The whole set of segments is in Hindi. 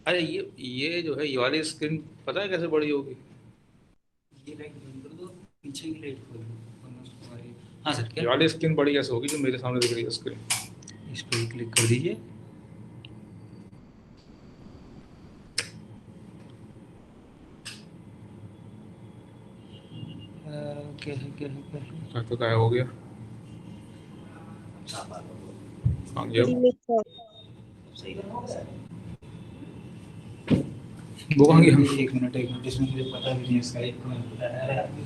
अरे ये जो है ये वाली स्क्रीन पता है कैसे बड़ी होगी? ये लाइट बंद कर दो, पीछे की लाइट खोल दो, वरना उसको हाँ सर, क्या? ये वाली स्क्रीन बड़ी कैसे होगी जो मेरे सामने दिख रही है स्क्रीन? इस पर ही क्लिक कर दीजिए। क्या है क्या है क्या है? तो क्या हो गया? कहाँ गया वो? सही करना वो कहाँ गया? एक मिनट, इसमें मुझे पता भी नहीं है इसका, एक मिनट बता रहा है आपको।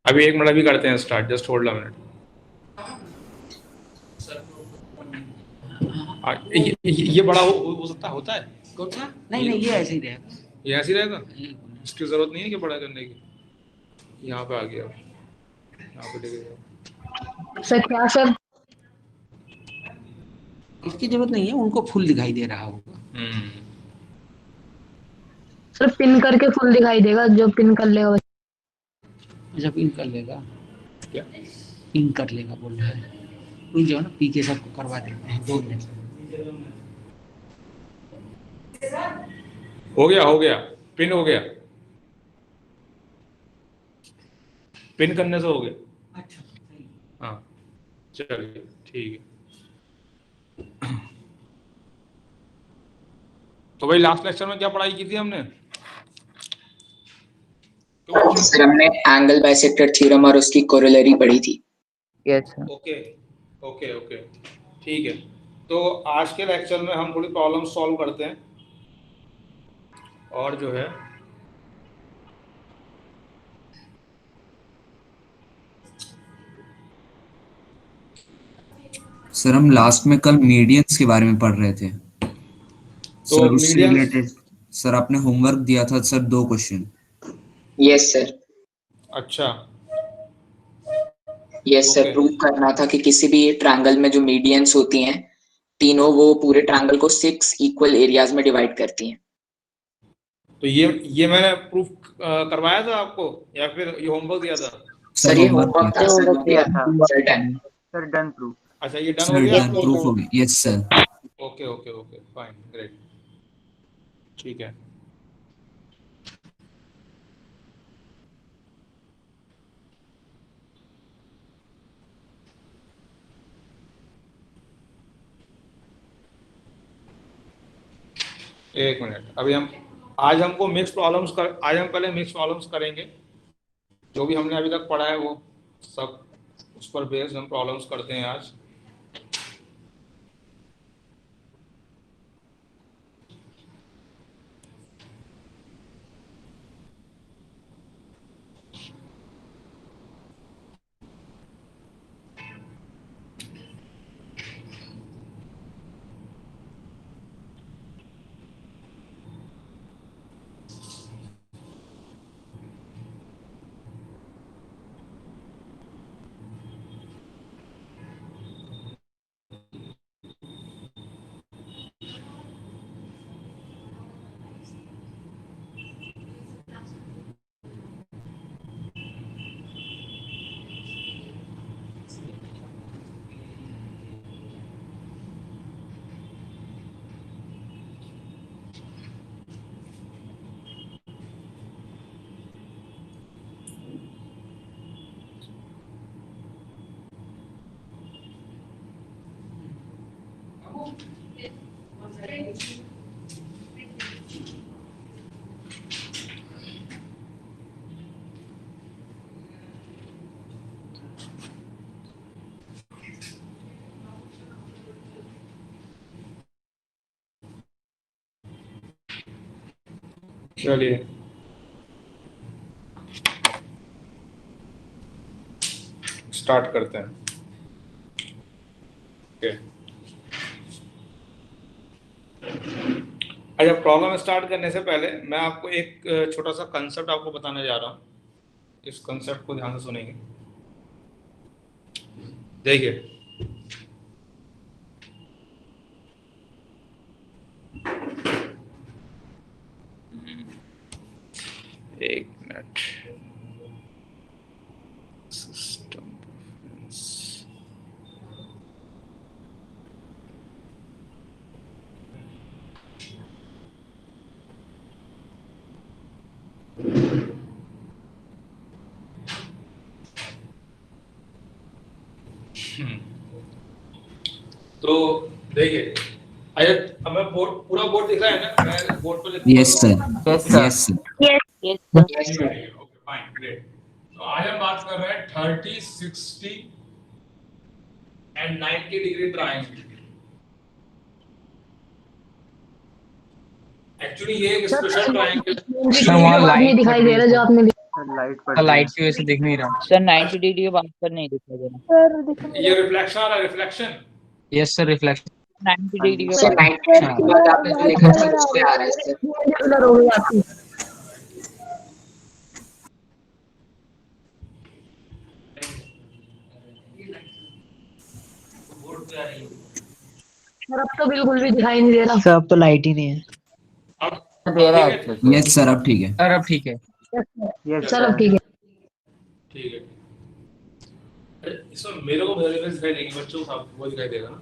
अभी 1 मिनट अभी करते हैं start, just hold a minute. ये बड़ा हो सकता होता है? कौन सा? नहीं नहीं, ये ऐसे ही रहेगा। ये ऐसे ही रहेगा? ये इसकी जरूरत नहीं है कि बड़ा करने की। यहाँ पे आ गया, यहाँ पे लेके जाओ। सर क्या सर? इसकी जरूरत नहीं है, उनको फुल दिखाई दे रहा होगा। सर पिन करके फुल दिखाई देगा, जो पिन कर लेगा। अच्छा, पिन कर लेगा। क्या? पिन कर लेगा बोल रहा है। रुक जाओ ना, पी के सबको करवा देते हैं, 2 मिनट। हो गया, हो गया, पिन हो गया। पिन करने से हो गया। अच्छा सही। हाँ, चलिए ठीक है। तो भाई लास्ट लेक्चर में क्या पढ़ाई की थी हमने? सर हमने एंगल बाइसेक्टर थ्योरम और उसकी कोरोलरी पढ़ी थी। Yes sir. Okay okay okay, ठीक है। तो आज के लेक्चर में हम थोड़ी प्रॉब्लम सॉल्व करते हैं, और जो है सर हम लास्ट में कल मीडियंस के बारे में पढ़ रहे थे तो सर, उससे मीडियंस। रिलेटेड सर आपने होमवर्क दिया था सर, 2 क्वेश्चन। Yes sir. अच्छा, यस सर, ओके। प्रूव करना था कि किसी भी ट्रायंगल में जो मीडियंस होती हैं तीनों, वो पूरे ट्रायंगल को 6 इक्वल एरियाज में डिवाइड करती हैं। तो ये मैंने प्रूफ करवाया था आपको, या फिर ये होमवर्क दिया था? सर ये होमवर्क होमवर्क था सर, वो दिया था sir done. Sir, done proof. अच्छा, ये डन हो सर गया? डन प्रूफ हो गया, yes sir. Okay okay okay, fine, great, ठीक है। एक मिनट, अभी हम आज हमको मिक्स प्रॉब्लम्स कर, आज हम पहले मिक्स प्रॉब्लम्स करेंगे। जो भी हमने अभी तक पढ़ा है वो सब उस पर बेस्ड हम प्रॉब्लम्स करते हैं आज। चलिए स्टार्ट करते हैं। ओके, अच्छा, प्रॉब्लम स्टार्ट करने से पहले मैं आपको एक छोटा सा कंसेप्ट आपको बताने जा रहा हूँ। इस कंसेप्ट को ध्यान से सुनेंगे। देखिए, एक मिनट, सिस्टम, तो देखिए, अब मैं बोर्ड, पूरा बोर्ड दिख रहा है ना, मैं बोर्ड पर लिखूंगा yes sir, yes sir, Yes, ठीक sir. है, ओके फाइन ग्रेट। तो आज हम बात कर रहे हैं 30, 60 एंड 90 डिग्री ट्रायंगल। एक्चुअली ये एक स्पेशल ट्रायंगल, सर वहाँ लाइट दिखाई दे रहा है जो आपने लाइट पड़ रही लाइट की वजह से दिख नहीं रहा। सर 90 डिग्री के बाद पर नहीं दिखाई दे रहा। ये रिफ्लेक्शन आ रहा है, reflection. Yes sir, reflection. 90 degree के सर बाद 90 के बाद आपने जो लिखा था उस पे आ रहा है सर। कलर हो गई आपकी। बोर्ड पे आ रही है। सर अब तो बिल्कुल भी दिखाई नहीं दे रहा। सर अब तो लाइट ही नहीं है। अब दे रहा ठीक है। यस सर, अब ठीक है। सर अब ठीक है। यस सर अब ठीक है। ठीक है। अरे, इसमें मेरे को मेरे में दिखाई देगी, बच्चों को साफ वो दिखाई देगा ना,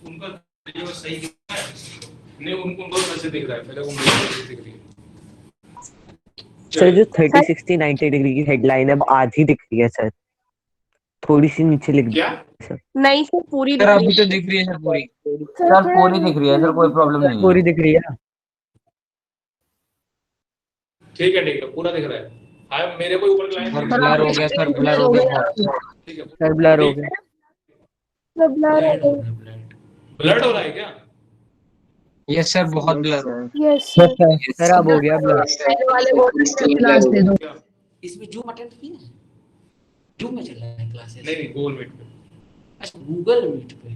उनका वीडियो सही दिख रहा है नहीं, उनको कैसे दिख रहा है, मेरे को मेरे को दिख रही है। सर जो 30, 60, 90 डिग्री की हेडलाइन है वो आधी दिख रही है सर, थोड़ी सी नीचे लिख क्या नहीं सर पूरी सर दिख अभी रही तो दिख रही है सर पूरी। सर पूरी दिख रही है सर, कोई प्रॉब्लम नहीं पूरी है। दिख रही है। ठीक है, पूरा दिख रहा है। हाँ, मेरे को ऊपर की लाइन सर दिख रही ब्लर हो गया, सर ब्लर हो गया बहुत। है। ठीक है, सर ब्लर हो गया। ब्लड हो रहा है क्या? यस सर, बहुत ब्लर हो सर अब हो गया ब्लर। वाले बोर्ड पे क्लास दे दो। क्या? इसमें जूम अटेंड की है, जूम में चल रहा है क्लासेस। नहीं, गूगल मीट पे। अच्छा गूगल मीट पे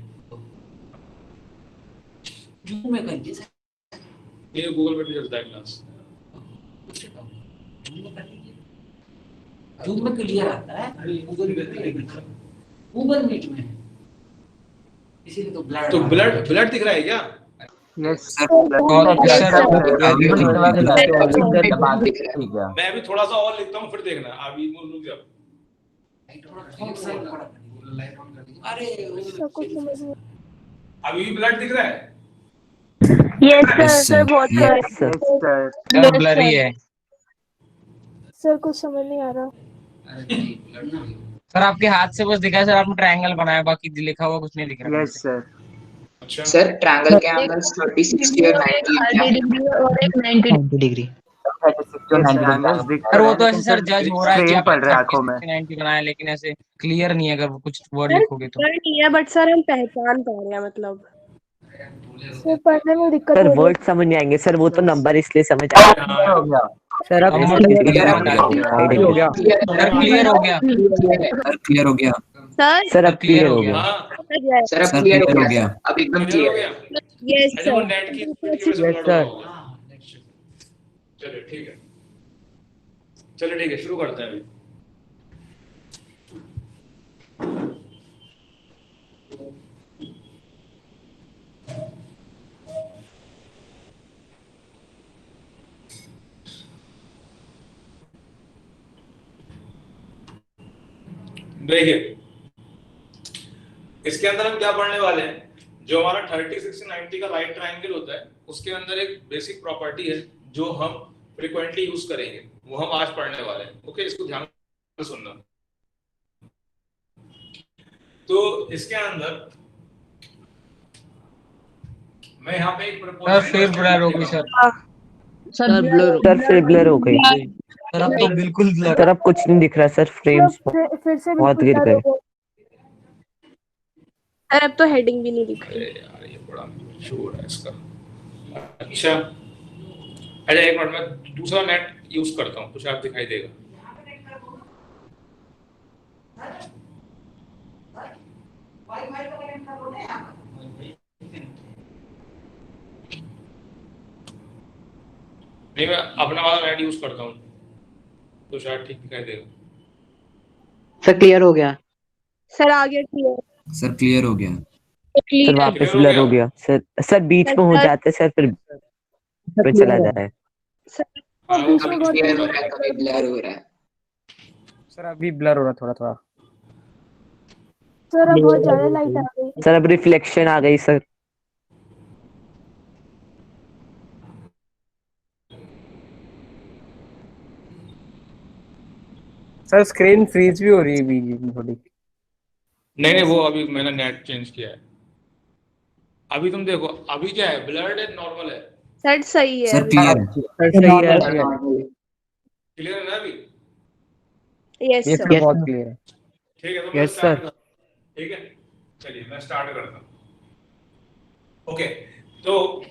जूम में करिए सर। ये गूगल मीट पे चलता है क्लास। जूम में कर लीजिए, जूम में क्लियर आता है। गूगल मीट में इसीलिए तो ब्लड तो ब्लड दिख रहा है क्या? यस सर ठीक है। मैं अभी थोड़ा सा और लिखता हूँ, फिर देखना। अभी रुक जाओ। अरे अभी भी ब्लड दिख रहा है? Yes sir, yes sir. Sir blur ही है। सर कुछ समझ नहीं आ रहा। अरे नहीं ब्लड ना सर आपके हाथ से बस दिखा है सर, आपने ट्रायंगल बनाया, बाकी लिखा हुआ कुछ नहीं दिख रहा। Yes sir. अच्छा, सर ट्रायंगल के एंगल्स 30, 60 और 90 हैं क्या? 30 डिग्री और एक 90 90 डिग्री। सर वो तो ऐसे सर जज हो रहा है कि स्ट्रेन पड़ आपने रहा है आंखों में। 90 बनाया, लेकिन ऐसे क्लियर नहीं है अगर कुछ वर्ड लिखोगे तो। सर नहीं है बट सर हम पहचान पा रहे हैं मतलब सर पढ़ने में दिक्कत सर हो रही वर्ड समझ नहीं आएंगे सर, वो तो नंबर इसलिए समझ आएगा। हाँ, सर अब अब क्लियर हो गया। सर क्लियर हो गया। सर क्लियर हो गया। सर सर अब क्लियर हो गया। हाँ, सर अब सर क्लियर हो क्लियर हो गया गया। सर, अब एकदम क्लियर हो क्लियर है। गया। यस अच्छा, वो सर नेट की वजह से Yes, ब्लड sir. होगा। चलिए ठीक है, चलिए ठीक है, शुरू करते हैं अभी। देखिए, इसके अंदर हम क्या पढ़ने वाले हैं, जो हमारा 30, 60, 90 का राइट ट्रायंगल होता है, उसके अंदर एक बेसिक प्रॉपर्टी है जो हम फ्रीक्वेंटली यूज करेंगे, वो हम आज पढ़ने वाले हैं। ओके, इसको ध्यान से सुनना। तो इसके अंदर मैं यहाँ पे एक सर प्रपोजल फिर ब्लर हो गई सर। सर सर फिर ब्लर हो गई। सर अब तो बिल्कुल ब्लर। सर अब कुछ नहीं दिख रहा सर, फ्रेम्स फिर से बहुत गिर गए। सर अब तो हेडिंग भी नहीं दिख रही। अरे यार, ये बड़ा शोर है इसका। अच्छा, अरे एक मिनट, मैं दूसरा नेट यूज करता हूँ तो शायद दिखाई देगा। नहीं, मैं अपना वाला नेट यूज करता हूँ तो शायद ठीक दिखाई देगा। सर क्लियर हो गया। सर आ गया क्लियर सर क्लियर हो गया। सर क्लियर वापस हो ब्लर गया? हो गया सर बीच में हो जाते सर, फिर चला जा रहा है। हाँ, वो कभी क्लियर हो रहा है, कभी ब्लर हो रहा है। सर अभी ब्लर हो रहा थोड़ा थोड़ा। सर अब बहुत ज्यादा लाइट आ गई। सर अब रिफ्लेक्शन आ गई सर। सर स्क्रीन फ्रीज भी हो रही है बीच में थोड़ी। नहीं नहीं, वो अभी मैंने नेट चेंज किया है। अभी तुम देखो, अभी क्या है, ब्लर्ड है नॉर्मल है? सर सही है सर अभी। क्लियर है। सर सही है क्लियर है ना अभी? Yes yes sir. सर बहुत क्लियर है। ठीक है, तो मैं Yes, स्टार्ट sir. करता हूं। ठीक है, चलिए मैं स्टार्ट करता हूँ। ओके, तो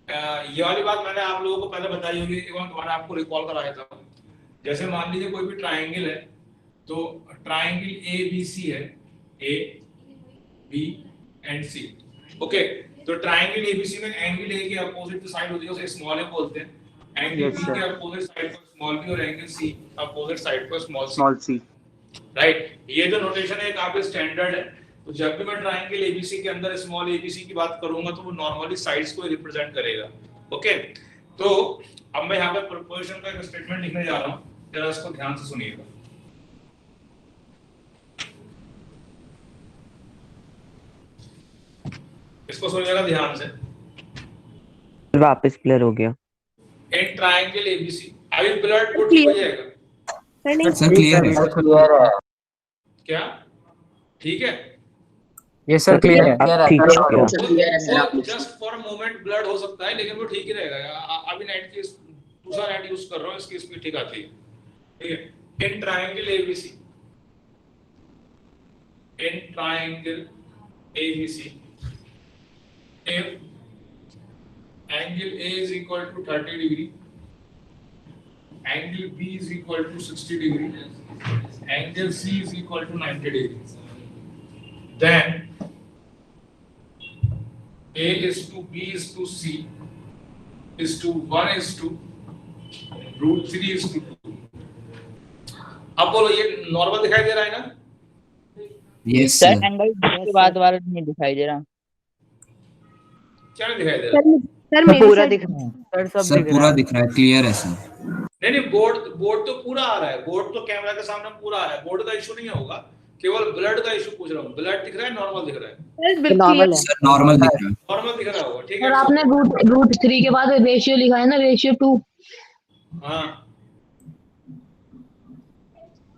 ये वाली बात मैंने आप लोगों को पहले बताई होगी, एक बार दोबारा आपको रिकॉल कराया था। जैसे मान लीजिए कोई भी ट्राइंगल है, तो ट्राइंगल ए बी सी है, A B and C. Okay, तो ट्राइंगल ए बी सी में एंगल ए के अपोजिट जो साइड होती है उसे स्मॉल ए बोलते हैं, एंगल Yes, बी sir. के अपोजिट साइड को स्मॉल बी और एंगल सी अपोजिट साइड को स्मॉल स्मॉल सी। राइट। ये जो नोटेशन है काफी स्टैंडर्ड है। तो जब भी मैं ट्राइंगल एबीसी के अंदर स्मॉल एबीसी की बात करूंगा तो वो नॉर्मली साइड्स को रिप्रेजेंट करेगा। ओके, तो अब मैं यहाँ पे प्रोपोजिशन का एक स्टेटमेंट लिखने जा रहा हूँ, जरा इसको ध्यान से सुनिएगा। इसको सुनिएगा ध्यान से। वापस क्लियर हो गया। इन ट्राइंगल एबीसी अभी ब्लड को ठीक हो जाएगा सर नहीं सर क्लियर है। क्लियर है। क्या? ठीक है, यस सर क्लियर है। अब ठीक हो गया। क्लियर है सर, आप वो जस्ट फॉर मोमेंट ब्लड हो सकता है, लेकिन वो ठीक ही रहेगा। अभी नेट की दूसरा नेट यूज कर रहा हूँ, इसकी स्पीड ठीक आती है। ठीक है, in triangle ABC, in triangle ABC if angle A is equal to 30 degree, angle B is equal to 60 degree, angle C is equal to 90 degree, then A is to B is to C is to 1 is to root 3 is to 2। अब बोलो, ये नॉर्मल दिखाई दे रहा है ना? Yes sir sir. एंगल के बाद वाला नहीं दिखाई दे रहा। क्या नहीं दिखाई दे रहा? सर मेरे पूरा साइड दिख रहा है सर, सब सर दिख रहा पूरा है। दिख रहा है, क्लियर है सर। नहीं नहीं, बोर्ड तो पूरा आ रहा है, बोर्ड तो कैमरा के सामने पूरा आ रहा है, बोर्ड का इशू नहीं होगा, केवल ब्लड का इशू पूछ रहा हूँ। ब्लड दिख रहा है, नॉर्मल दिख रहा है? सर बिल्कुल नॉर्मल है। सर नॉर्मल दिख रहा है। नॉर्मल दिख रहा होगा, ठीक और है। आपने रूट 3 के बाद रेशियो लिखा है ना, रेशियो 2। हाँ,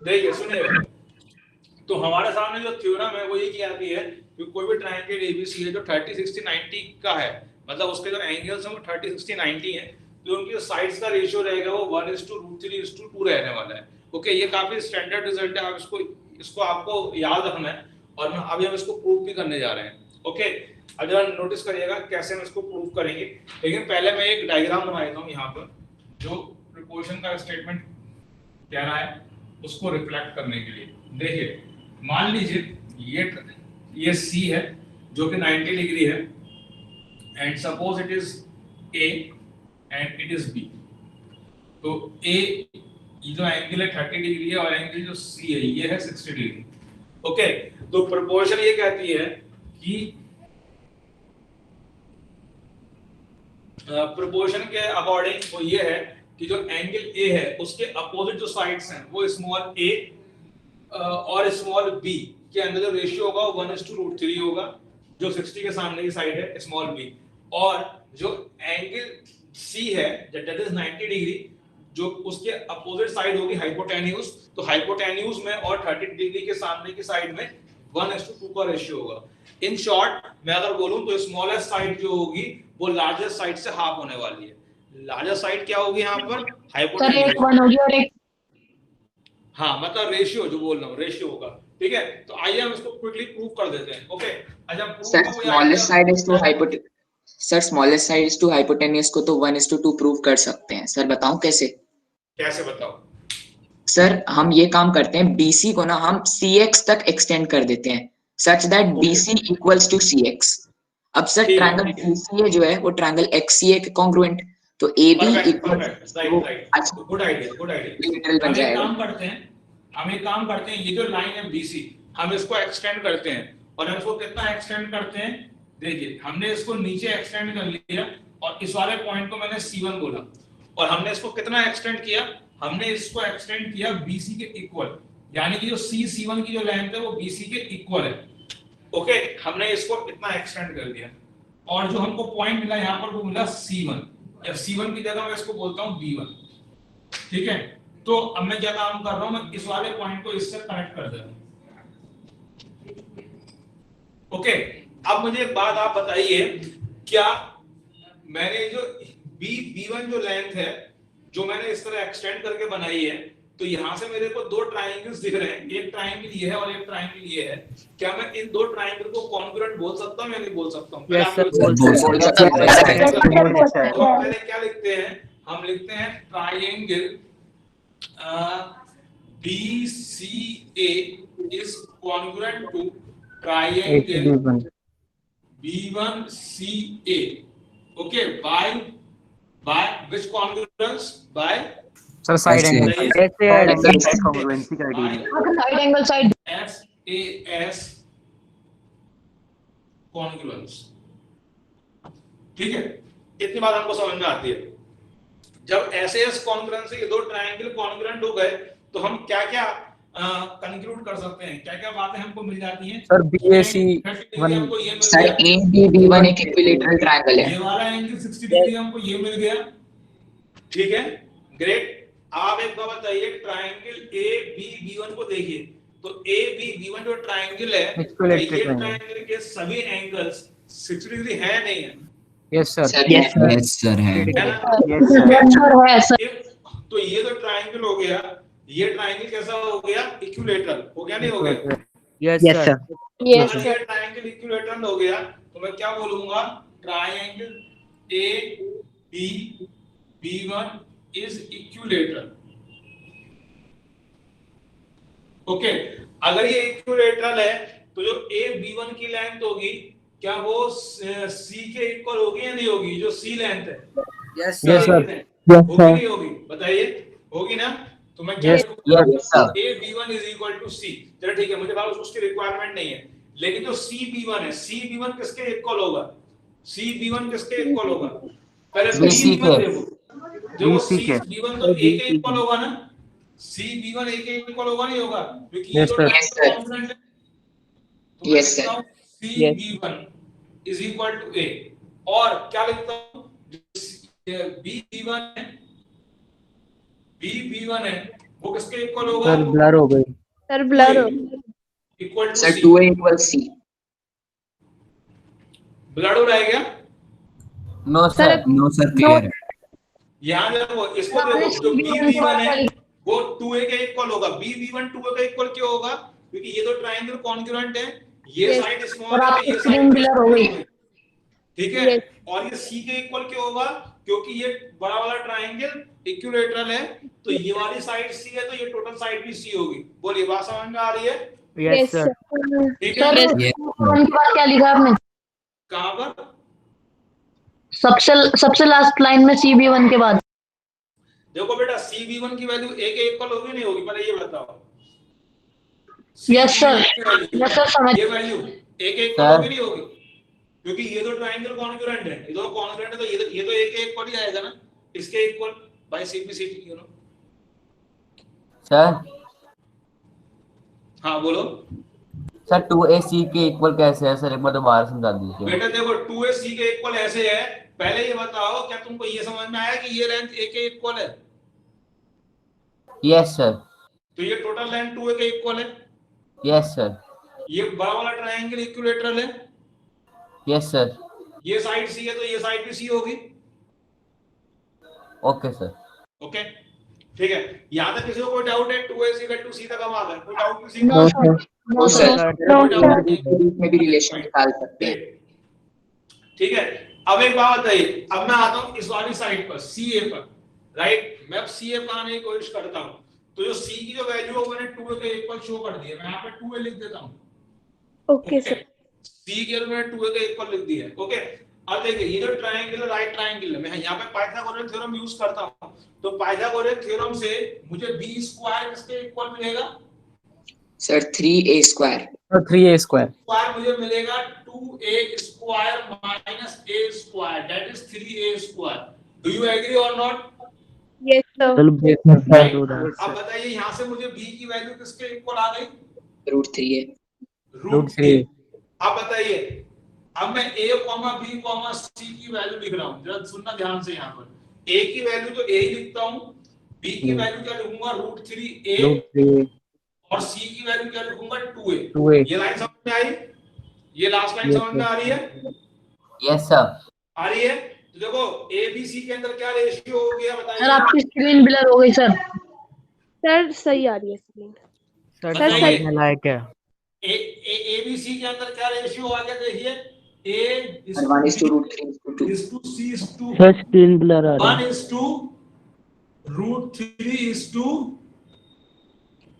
देखिए सुनिए, तो हमारे सामने जो थ्योरम है वो ये कहती है कि कोई भी ट्रायंगल एबीसी है जो 30 60 90 का है, मतलब उसके जो एंगल्स हैं वो 30 60 90 है, तो उनकी साइड्स का रेशियो रहेगा वो 1:√3:2 रहने वाला है। ओके, ये काफी स्टैंडर्ड रिजल्ट है, आप इसको आपको याद रखना है, और अभी हम इसको प्रूव भी करने जा रहे हैं। ओके, अब जरा नोटिस करिएगा कैसे हम इसको प्रूव करेंगे, लेकिन पहले मैं एक डायग्राम बना देता हूँ यहाँ पर, जो प्रोपोर्शन का स्टेटमेंट कह रहा है उसको रिफ्लेक्ट करने के लिए। देखिए, मान लीजिए ये C है जो कि 90 डिग्री है, and suppose it is A and it is B। तो A ये जो एंगल है 30 डिग्री है, और एंगल जो C है ये है 60 डिग्री। ओके, तो प्रोपोर्शन ये कहती है कि प्रोपोर्शन के अकॉर्डिंग वो ये है कि जो एंगल A है उसके अपोजिट जो साइड्स हैं वो स्मॉल a और स्मॉल b के अंदर जो रेशियो होगा वो 1:√3 होगा, जो 60 के सामने की साइड है स्मॉल b, और जो एंगल c है दैट इज 90 डिग्री, जो उसके अपोजिट साइड होगी हाइपोटेन्यूज, तो हाइपोटेन्यूज में और 30 डिग्री के सामने की साइड में 1:2 का रेशियो होगा। इन शॉर्ट मैं अगर बोलूं तो स्मॉलेस्ट साइड जो होगी वो लार्जेस्ट साइड से हाफ होने वाली है। लार्जेस्ट साइड क्या होगी यहाँ पर? Sir hypotenuse. एक 1 होगी और एक, हाँ, मतलब रेशियो जो बोल रहा हूँ रेशियो होगा। ठीक है, तो आइए हम इसको क्विकली प्रूव कर देते हैं। ओके, अच्छा sir smallest side is to hypotenuse, sir smallest side is to hypotenuse को तो 1:2 प्रूव कर सकते हैं। सर बताऊं कैसे? कैसे बताओ? सर हम ये काम करते हैं, BC को ना हम CX तक एक्सटेंड कर देते हैं such that BC equals to CX। अब सर ठीक है, ट्रायंगल ठीक है। BCA जो है वो ट्रायंगल XCA के कॉन्ग्रुएंट, तो AB equals good idea. Literal बन हम एक जाएगा। काम करते हैं, ये जो लाइन है BC हम इसको एक्सटेंड करते हैं, और हम इसको कितना एक्सटेंड करते हैं? देखिए, हमने इसको नीचे एक्सटेंड कर लिया और इस वाले पॉइंट को मैंने C1 बोला, और हमने इसको कितना एक्सटेंड किया? हमने इसको एक्सटेंड किया BC के इक्वल, यानी कि जो C1 की जो लेंथ है वो BC के इक्वल है। ओके, हमने इसको इतना एक्सटेंड कर दिया, और जो हमको पॉइंट मिला यहाँ पर वो मिला C1, या C1 की जगह मैं इसको बोलता हूँ B1। ठीक है, तो अब मैं क्या काम कर रहा हूं, मैं इस वाले पॉइंट को इससे कनेक्ट कर दे रहा हूं। ओके, अब मुझे एक बात आप बताइए, क्या मैंने जो B1 जो लेंथ है जो मैंने इस तरह एक्सटेंड करके बनाई है, तो यहां से मेरे को दो ट्रायंगल्स दिख रहे हैं, एक ट्रायंगल ये है और एक ट्रायंगल ये है। क्या मैं इन दो ट्रायंगल को कॉन्ग्रुएंट बोल सकता हूं या नहीं बोल सकता हूं? Yes, sir. बोल सकते हैं। तो पहले क्या लिखते हैं, हम लिखते हैं triangle BCA is congruent to triangle B1CA. Okay, by which congruence? By sir side angle congruency criteria side angle side SAS congruence। ठीक है, इतनी बात हमको समझ में आती है। जब SAS congruence से ये दो ट्रायंगल कॉन्ग्रुएंट हो गए, तो हम क्या क्या कंक्लूड कर सकते हैं, क्या क्या बातें हमको मिल जाती हैं? सर BAC हमको ये मिल सर गया, AB1 एक इक्विलेटरल ट्रायंगल है। ये वाला एंगल 60 डिग्री हमको ये मिल गया। ठीक है, ग्रेट। आप एक बार बताइए, ट्रायंगल ABB1 को देखिए, तो ABB1 जो ट्रायंगल है, ये ट्रायंगल के सभी एंगल्स 60 डिग्री है नहीं है? यस सर यस सर है। है सर। तो ये तो ट्रायंगल हो गया, ये ट्रायंगल कैसा हो गया? इक्विलेटरल हो गया, नहीं हो गया? यस सर यस अगर सर ये ट्रायंगल इक्विलेटरल हो गया, तो मैं क्या बोलूंगा? Triangle ABB1 is equilateral। Okay, अगर ये इक्विलेटरल है, तो जो AB1 की लेंथ होगी, क्या वो C के इक्वल होगी या नहीं होगी? जो C लेंथ है, यस सर होगी नहीं होगी? बताइए, होगी ना? तो मैं क्या Yes, लिखूंगा? AB1 is equal to C। चलो ठीक है, मुझे बात उसकी रिक्वायरमेंट नहीं है, लेकिन जो CB1 है, CB1 किसके इक्वल होगा? CB1 किसके इक्वल होगा? पहले B1 देखो, जो CB1 तो A के इक्वल होगा ना? CB1 A के इक्वल होगा, नहीं होगा? क्योंकि ये तो कांस्टेंट है। तो Yes, sir. CB1 is equal to A। और क्या लिखता हूँ? BB1 है, BB1 है, वो किसके इक्वल होगा? सर ब्लर हो गई सर ब्लर हो equal to sir C। 2A equals C। ब्लड हो रहेगा? नो सर क्लियर है। यहाँ देखो, इसको देखो, जो BB1 है वो 2A के इक्वल होगा। BB1 2A के इक्वल क्यों होगा? क्योंकि ये तो ट्रायंगल कॉन्ग्रुएंट है, ये साइड स्मॉल है, ये साइड ब्लर हो गई। ठीक है। और ये C के इक्वल क्यों होगा? क्योंकि ये बड़ा वाला ट्रायंगल इक्विलेटरल है, तो ये वाली साइड C है, तो ये टोटल साइड भी C होगी। बोलिए, बात समझ में आ रही है? यस सर ठीक सर है। B1 के बाद क्या लिखा आपने? कहां पर? सबसे लास्ट लाइन में CB1 के बाद। देखो बेटा, CB1 की वैल्यू A के इक्वल होगी नहीं होगी? पहले ये बताओ। यस सर यस सर समझ। ये वैल्यू A के इक्वल होगी नहीं होगी? क्योंकि ये तो ट्रायंगल कॉन्ग्रुएंट है, ये तो कॉन्ग्रुएंट है, तो ये तो A के इक्वल ही आएगा ना, इसके equal bye simplicity, you know. Sir हाँ बोलो सर 2AC के इक्वल कैसे है सर, एक बार दोबारा समझा दीजिए। बेटा। देखो 2AC के इक्वल ऐसे है, पहले ये बताओ, क्या तुमको ये समझ में आया कि ये लेंथ A के इक्वल है? Yes sir. तो ये टोटल लेंथ 2A के इक्वल है। Yes sir. ये बड़ा वाला ट्रायंगल इक्विलेटरल है। Yes sir. ये साइड C है, तो ये साइड भी C होगी। Okay sir. ओके ठीक है। यहाँ तक किसी को कोई डाउट है? 2AC इक्वल टू C तक हम आ गए, कोई डाउट किसी को? नो सर तो सर कोई डाउट नहीं? बीच में भी रिलेशन निकाल सकते हैं। ठीक है। अब एक बात बताइए, अब मैं आता हूं इस वाली साइड पर, CA पर, राइट। मैं अब CA पर आने की कोशिश करता हूं, तो जो C की जो वैल्यू है मैंने 2A के इक्वल शो कर दी है। मैं यहाँ पे 2A लिख देता हूं। Okay sir. C के मैंने 2A के इक्वल लिख दिया है। ओके, अब देखिए, ये जो ट्रायंगल है, राइट ट्रायंगल है, मैं यहाँ पे पाइथागोरस थ्योरम यूज करता हूं। तो पाइथागोरस थ्योरम से मुझे b स्क्वायर किसके इक्वल मिलेगा? Sir 3A square. 3A square square मुझे मिलेगा 2A square minus A square, that is 3A square. Do you agree और नॉट? Yes sir. अब बताइए, यहाँ से मुझे b की वैल्यू किसके इक्वल आ गई? √3A। √3। अब बताइए, अब मैं a, b, c की वैल्यू लिख रहा हूँ, जरा सुनना ध्यान से। यहाँ पर a की वैल्यू तो a ही लिखता हूँ, बी की वैल्यू क्या लिखूंगा √3a √3 और सी की वैल्यू क्या लिखूंगा 2a। 2a। ये लाइन समझ में आई? ये लास्ट लाइन Yes, समझ में sir. आ रही है? Yes sir. आ रही है? तो देखो ए बी सी के अंदर क्या रेशियो हो गया सर बताइए? आपकी स्क्रीन ब्लर हो गई सर। सर सही आ रही है स्क्रीन। सर सर, समझ सही। में लायक है। ए बी सी के अंदर क्या रेशियो आ गया देखिए, ए और 1:√3:2। is to c is to sir screen blur आ रहा 1 है। is to √3 is to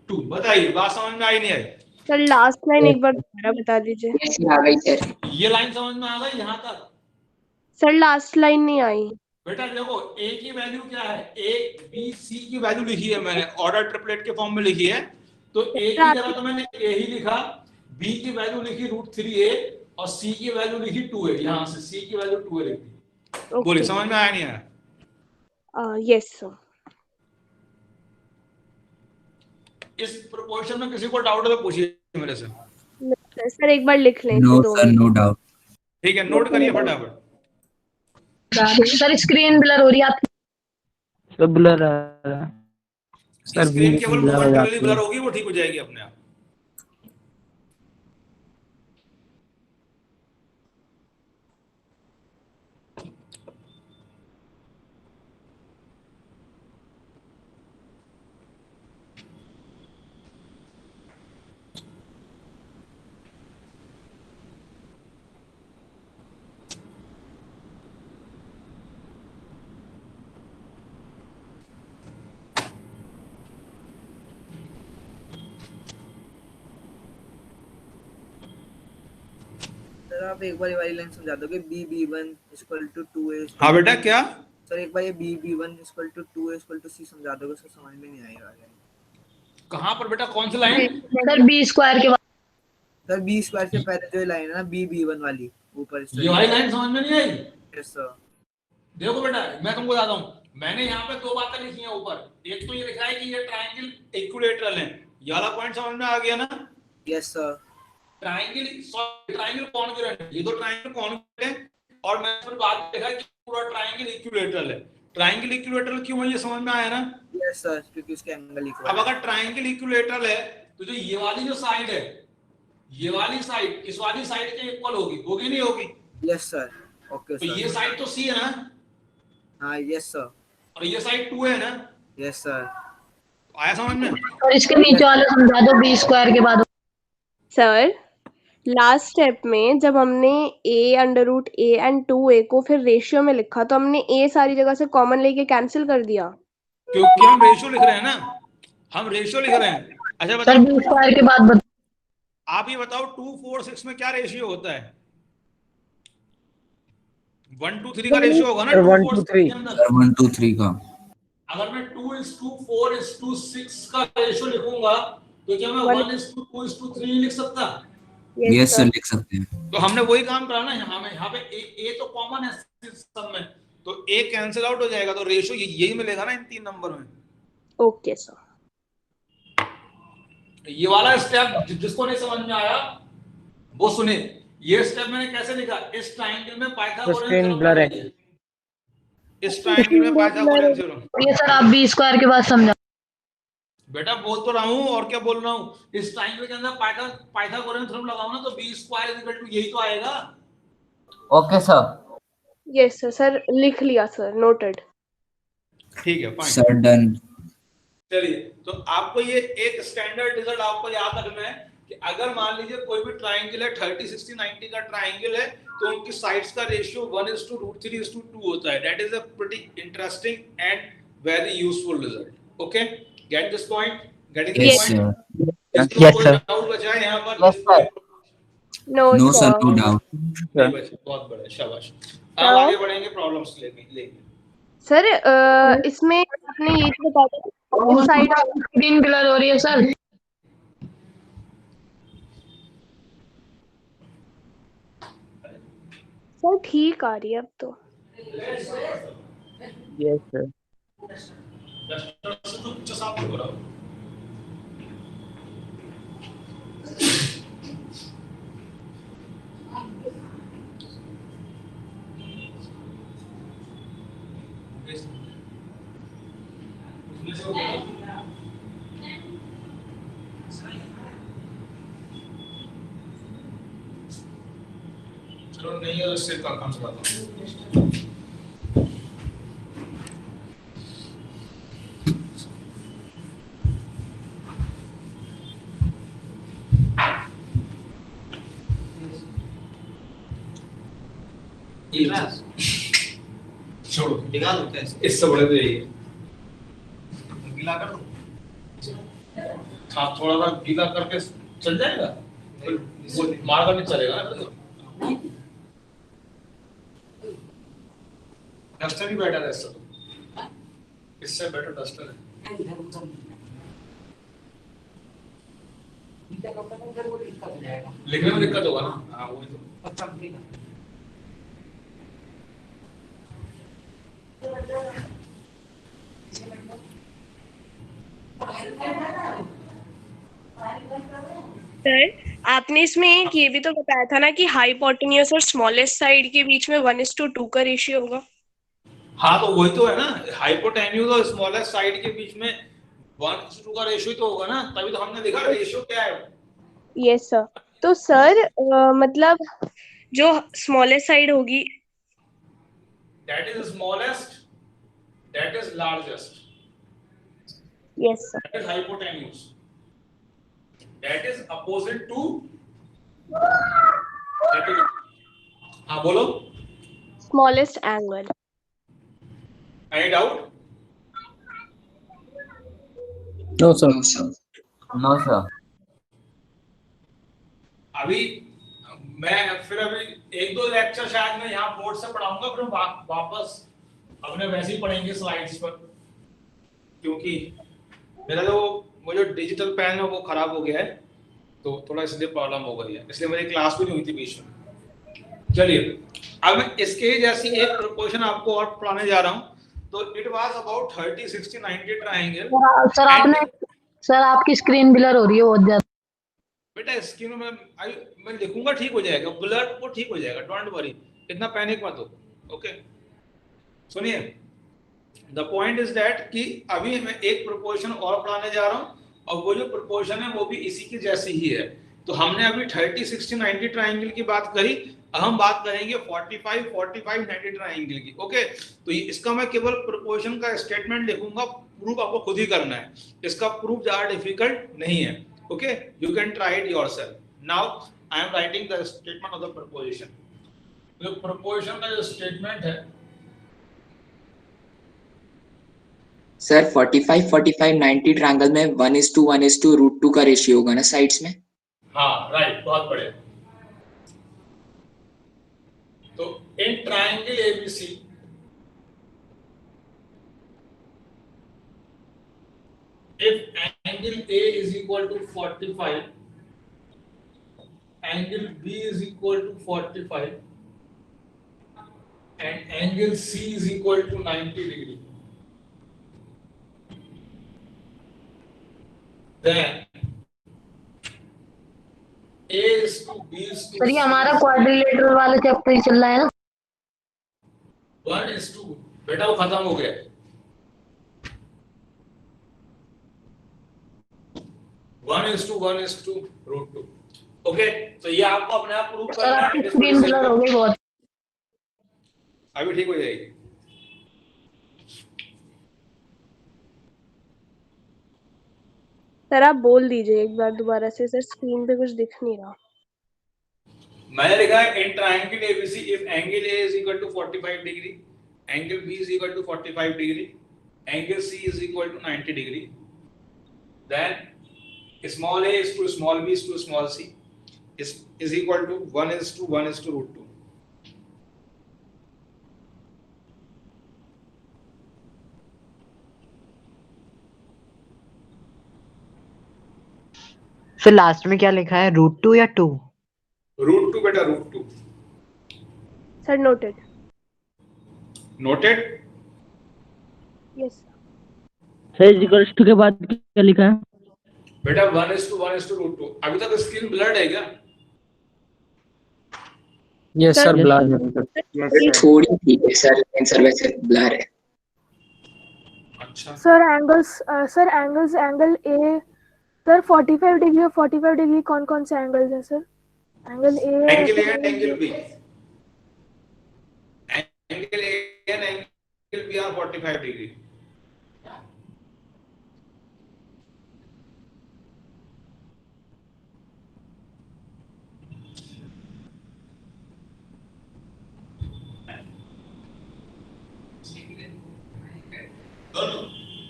2। बताइए बात समझ में आई नहीं आई? सर लास्ट लाइन एक बार दोबारा बता दीजिए। यस आ गई सर। ये लाइन समझ में आ गई यहाँ तक? सर लास्ट लाइन नहीं आई। बेटा देखो ए की वैल्यू क्या है, ए बी सी की वैल्यू लिखी है मैंने, ऑर्डर ट्रिपलेट के फॉर्म में लिखी है, तो ए की जगह तो मैंने ए ही लिखा, बी की वैल्यू लिखी √3a और सी की वैल्यू लिखी 2a। यहाँ से सी की वैल्यू 2a लिख दी। बोलिए समझ में आया नहीं आया? Yes sir. इस प्रोपोर्शन में किसी को डाउट है तो पूछिए मेरे से। सर एक बार लिख लें। No sir, no doubt. ठीक है, नोट करिए फटाफट। सर स्क्रीन ब्लर हो रही है आपकी। सर ब्लर आ रहा है। सर स्क्रीन केवल ब्लर हो मोमेंटली जाती ब्लर है। होगी, वो ठीक हो जाएगी अपने आप। सर आप एक बार ये वाली लाइन समझा दोगे b1 = 2a। हाँ बेटा क्या? सर एक बार ये b1 = 2a = c समझा दोगे, सर समझ में नहीं आएगा। कहाँ पर बेटा, कौन सी लाइन? सर बी स्क्वायर के बाद। सर b² से पहले जो लाइन है ना b1 वाली ऊपर। ये वाली लाइन समझ में नहीं आई? Yes sir. देखो बेटा मैं तुमको बताता हूँ, मैंने यहाँ पे दो बातें लिखी हैं ऊपर। एक तो ये लिखा है कि ये ट्रायंगल इक्विलेटरल है, ये वाला पॉइंट समझ में आ गया ना? Yes sir. ट्रायंगल कॉन्ग्रुएंट, ये दो ट्रायंगल कॉन्ग्रुएंट है, और मैं फिर बाद देखा कि पूरा ट्रायंगल इक्विलेटरल है। ट्रायंगल इक्विलेटरल क्यों है ये समझ में आया ना? यस सर, क्योंकि उसके एंगल इक्वल। अब अगर ट्रायंगल इक्विलेटरल है तो जो ये वाली जो साइड है, ये वाली साइड इस वाली साइड के इक्वल होगी, होगी नहीं होगी? Yes sir. ओके तो सर। ये साइड तो सी है ना? हाँ यस सर। और ये साइड 2 है ना? Yes sir. आया समझ में? और इसके नीचे वाले समझा दो बी स्क्वायर के बाद। सर लास्ट स्टेप में जब हमने a√a and 2a को फिर रेशियो में लिखा तो हमने a सारी जगह से कॉमन लेके कैंसिल कर दिया, क्योंकि हम रेशियो लिख रहे हैं ना, हम रेशियो लिख रहे हैं। अच्छा सर बताओ, बी स्क्वायर के बाद आप ये बताओ 2 4 6 में क्या रेशियो होता है? 1 2 3 का रेशियो होगा ना? 1 2 3 सर 1 2 3 का। अगर मैं 2:4:6 का रेशियो लिखूंगा तो क्या मैं 1:2:3 लिख सकता? यस सर, लिख सकते हैं। तो हमने वही काम करा ना यहाँ पे ए तो कॉमन है सब में, तो ए कैंसिल आउट हो जाएगा, तो रेशियो यही मिलेगा ना इन 3 नंबर में। Okay sir. ये वाला स्टेप जिसको नहीं समझ में आया वो सुने। ये स्टेप मैंने कैसे लिखा, इस ट्रायंगल में पाइथागोरस स्क्रीन ब्लर है। इस ट्रायंगल में पाइथागोरस थ्योरम। ये सर आप बी स्क्वायर के बाद समझा। बेटा बोल तो रहा हूँ, और क्या बोल रहा हूँ, इस ट्रायंगल के अंदर पाइथागोरस थ्योरम लगाओ ना तो b² यही तो आएगा। Okay sir. Yes sir. Sir लिख लिया सर, नोटेड। ठीक है फाइन। Sir done. चलिए, तो आपको ये एक स्टैंडर्ड रिजल्ट आपको याद रखना है कि अगर मान लीजिए कोई भी ट्रायंगल है 30 60 90 का ट्रायंगल है, तो उनकी साइड्स का रेशियो 1:√3:2 होता है। That is a pretty interesting and very useful result. Okay, get this point? Getting this yes point? Sir. Yes, sir. Doubt बचा है यहाँ पर? Yes, sir. No sir, no doubt. नहीं बचा, बहुत बढ़िया, शाबाश। अब आगे बढ़ेंगे प्रॉब्लम्स लेके। सर इसमें आपने ये तो बता दिया साइड। स्क्रीन ब्लर हो रही है सर। सर ठीक आ रही है अब तो। Yes sir. उसमें से चलो नहीं है, उससे काम से करता हूँ। छोड़ो, दिखा दो क्या इसको? इससे बड़े तो यही है। गीला कर दो। हाँ, थोड़ा सा गीला करके चल जाएगा, वो मार कर नहीं चलेगा ना फिर तो। डस्टर ही बेटर है इससे तो, इससे बेटर डस्टर है। लिखने में दिक्कत होगा ना, हाँ वही तो। सर आपने इसमें एक ये भी तो बताया था ना कि हाइपोटेन्यूस और स्मॉलेस्ट साइड के बीच में 1:2 का रेशियो होगा। हाँ तो वही तो है ना, हाइपोटेन्यूज और स्मॉलेस्ट साइड के बीच में 1:2 का रेशियो तो होगा ना, तभी तो हमने देखा रेशियो क्या है। Yes sir. तो सर मतलब जो स्मॉलेस्ट साइड होगी that is smallest, that is largest, yes sir, that is hypotenuse, that is opposite to, हाँ बोलो, smallest angle. Any doubt? No sir. No sir. अभी मैं फिर अभी 1-2 लेक्चर शायद मैं यहाँ बोर्ड से पढ़ाऊंगा, फिर वापस अपने वैसे ही पढ़ेंगे स्लाइड्स पर, क्योंकि मेरा जो वो जो डिजिटल पेन है वो खराब हो गया है, तो थोड़ा इसलिए प्रॉब्लम हो गई है, इसलिए मेरी क्लास भी नहीं हुई थी बीच में। चलिए अब मैं इसके जैसी एक प्रोपोर्शन आपको और पढ़ाने जा रहा हूँ। तो it was about 30 60 90 triangle. Sir आपने, सर आपकी स्क्रीन ब्लर हो रही है बहुत ज्यादा। बेटा स्क्रीन में मैं लिखूंगा, ठीक हो जाएगा, ब्लर वो ठीक हो जाएगा, डोंट वरी, इतना पैनिक मत हो। ओके सुनिए, द पॉइंट इज दैट कि अभी मैं एक प्रोपोर्शन और पढ़ाने जा रहा हूँ, और वो जो प्रोपोर्शन है वो भी इसी की जैसी ही है। तो हमने अभी 30 60 90 ट्रायंगल की बात करी, अब हम बात करेंगे 45 45 90 ट्रायंगल की। ओके तो इसका मैं केवल प्रोपोर्शन का स्टेटमेंट लिखूंगा, प्रूफ आपको खुद ही करना है, इसका प्रूफ ज्यादा डिफिकल्ट नहीं है। Okay you can try it yourself. Now I am writing the statement of the proposition. जो प्रोपोजिशन का जो स्टेटमेंट है सर 45 45 90 ट्रायंगल में 1:1:√2 का रेशियो होगा ना साइड्स में? हाँ राइट, बहुत बढ़िया। तो इन triangle ABC if angle A is equal to 45, angle B is equal to 45 and angle C is equal to 90 degree, then A is to B is to sir ये हमारा क्वाड्रिलेटरल वाला चैप्टर ही चल रहा है ना? 1:2, बेटा वो खत्म हो गया। One is to √2। ओके तो ये आपको अपने आप प्रूव सर करना आपकी है। स्क्रीन ब्लर हो गई बहुत। अभी ठीक हो जाएगी। सर आप बोल दीजिए एक बार दोबारा से, सर स्क्रीन पे कुछ दिख नहीं रहा। मैंने लिखा है in triangle ABC if angle A is equal to 45 degree, angle B is equal to 45 degree, angle C is equal to 90 degree, then small a is to small b is to small c is equal to 1:1:√2. फिर लास्ट में क्या लिखा है, √2 या 2? √2 बेटा, √2। Sir noted. Noted? Yes sir equals to के बाद क्या लिखा है बेटा? 1:1:√2। अभी तक स्क्रीन ब्लर्ड है क्या? यस सर ब्लर है। थोड़ी ठीक है सर, आंसर वैसे ब्लर है। अच्छा sir angles, sir angles, angle A sir 45 degree और 45 डिग्री कौन कौन से एंगल्स हैं sir? Angle A, angle A and angle B. Angle A and angle B are 45 degree.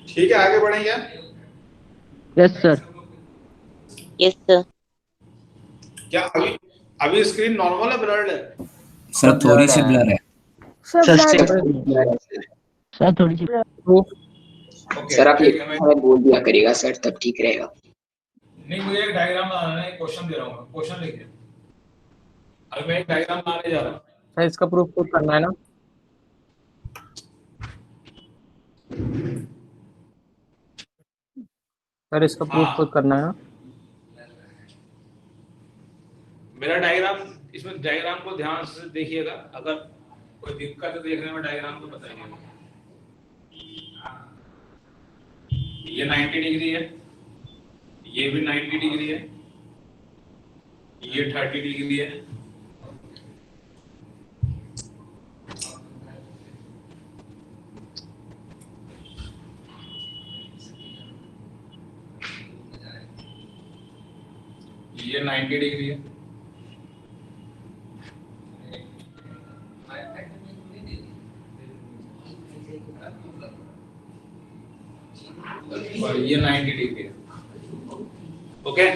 ठीक है, आगे बढ़ें क्या? Yes sir. Yes sir. क्या अभी स्क्रीन नॉर्मल है, ब्लर्ड है? सर थोड़ी सी ब्लर है। सर थोड़ी सी ओके, सर आप ये ठीक है, हमें बोल दिया करिएगा सर, तब ठीक रहेगा। नहीं, मुझे एक डायग्राम बनाना है, क्वेश्चन दे रहा हूँ, क्वेश्चन लिखिए। अभी मैं एक डायग्राम बनाने जा रहा हूँ। सर इसका प्रूफ खुद करना है ना? सर इसका प्रूफ खुद करना है ना? मेरा डायग्राम, इसमें डायग्राम को ध्यान से देखिएगा, अगर कोई दिक्कत है देखने में डायग्राम तो बताइएगा। ये 90 डिग्री है, ये भी 90 डिग्री है, ये 30 डिग्री है, ये 90 डिग्री है, और ये 90 डिग्री है। ओके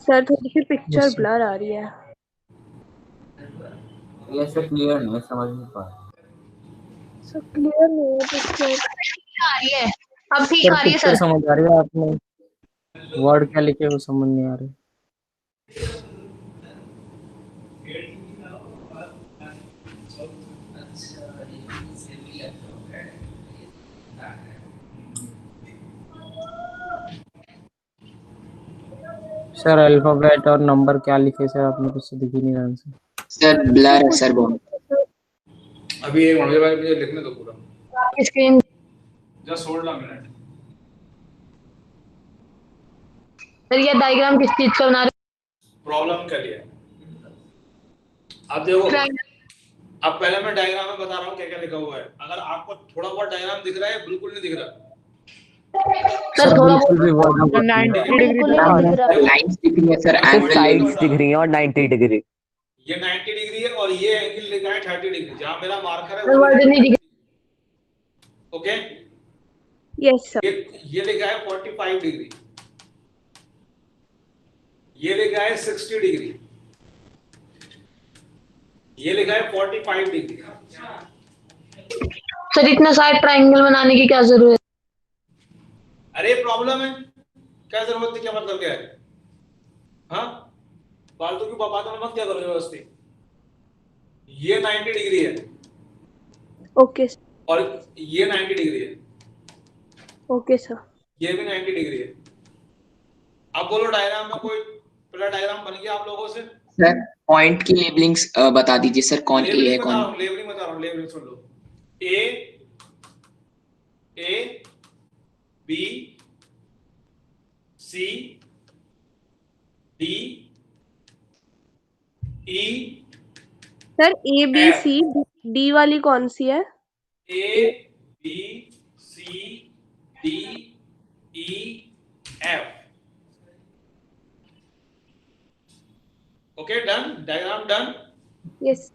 सर थोड़ी सी पिक्चर ब्लर आ रही है। ये ऐसे क्लियर नहीं है, समझ नहीं पा रहा। सर क्लियर नहीं है पिक्चर। आ रही है, अब ठीक सर आ रही है पिक्चर सर। समझ आ रही है, आपने वर्ड क्या लिखे वो समझ नहीं आ रही। सर अल्फाबेट और नंबर क्या लिखे सर, आपने कुछ दिख ही नहीं रहा सर। सर ब्लर है सर बहुत। अभी एक मिनट भाई, मुझे लिखने दो पूरा, आपकी screen just hold a minute. Sir, ये डायग्राम किस चीज का बना रहे प्रॉब्लम क्या लिया? अब देखो, हो? अब पहले मैं डायग्राम में बता रहा हूँ क्या क्या लिखा हुआ है। अगर आपको थोड़ा बहुत डायग्राम दिख रहा है, बिल्कुल नहीं दिख रहा। सर थोड़ा बिल्कुल भी वर्ड नहीं दिख 90 रहा। डिग्री दिखा रहा है। लाइंस दिख रही है सर, सिर्फ एंगल साइड्स दिख रही हैं और 90 डिग्री। ये 90 डिग्री है और ये एंगल लिखा है 30 डिग्री, जहां मेरा मार्कर है सर वर्ड नहीं दिख ओके। Yes sir. ये लिखा है 45 डिग्री, ये लिखा है 60 डिग्री, ये लिखा है 45 डिग्री। सर, इतना साइड ट्रायंगल बनाने की क्या जरूरत है? अरे प्रॉब्लम है, क्या जरूरत है, क्या मतलब क्या है? हाँ, फालतू की बातों में मत क्या करो व्यवस्थित। ये 90 डिग्री है ओके सर। और ये 90 डिग्री है, ओके सर। ये भी 90 डिग्री है। अब बोलो डायग्राम में कोई पहला डायग्राम बन गया आप लोगों से? सर पॉइंट की लेबलिंग्स बता दीजिए सर, कौन ए है लेबलिंग बता कौन। रहा हूँ, लेबलिंग बता रहा हूँ, लेबलिंग सुन लो। A B C D E. Sir A B C D वाली कौन सी है? A B C D E F. Okay done, diagram done. Yes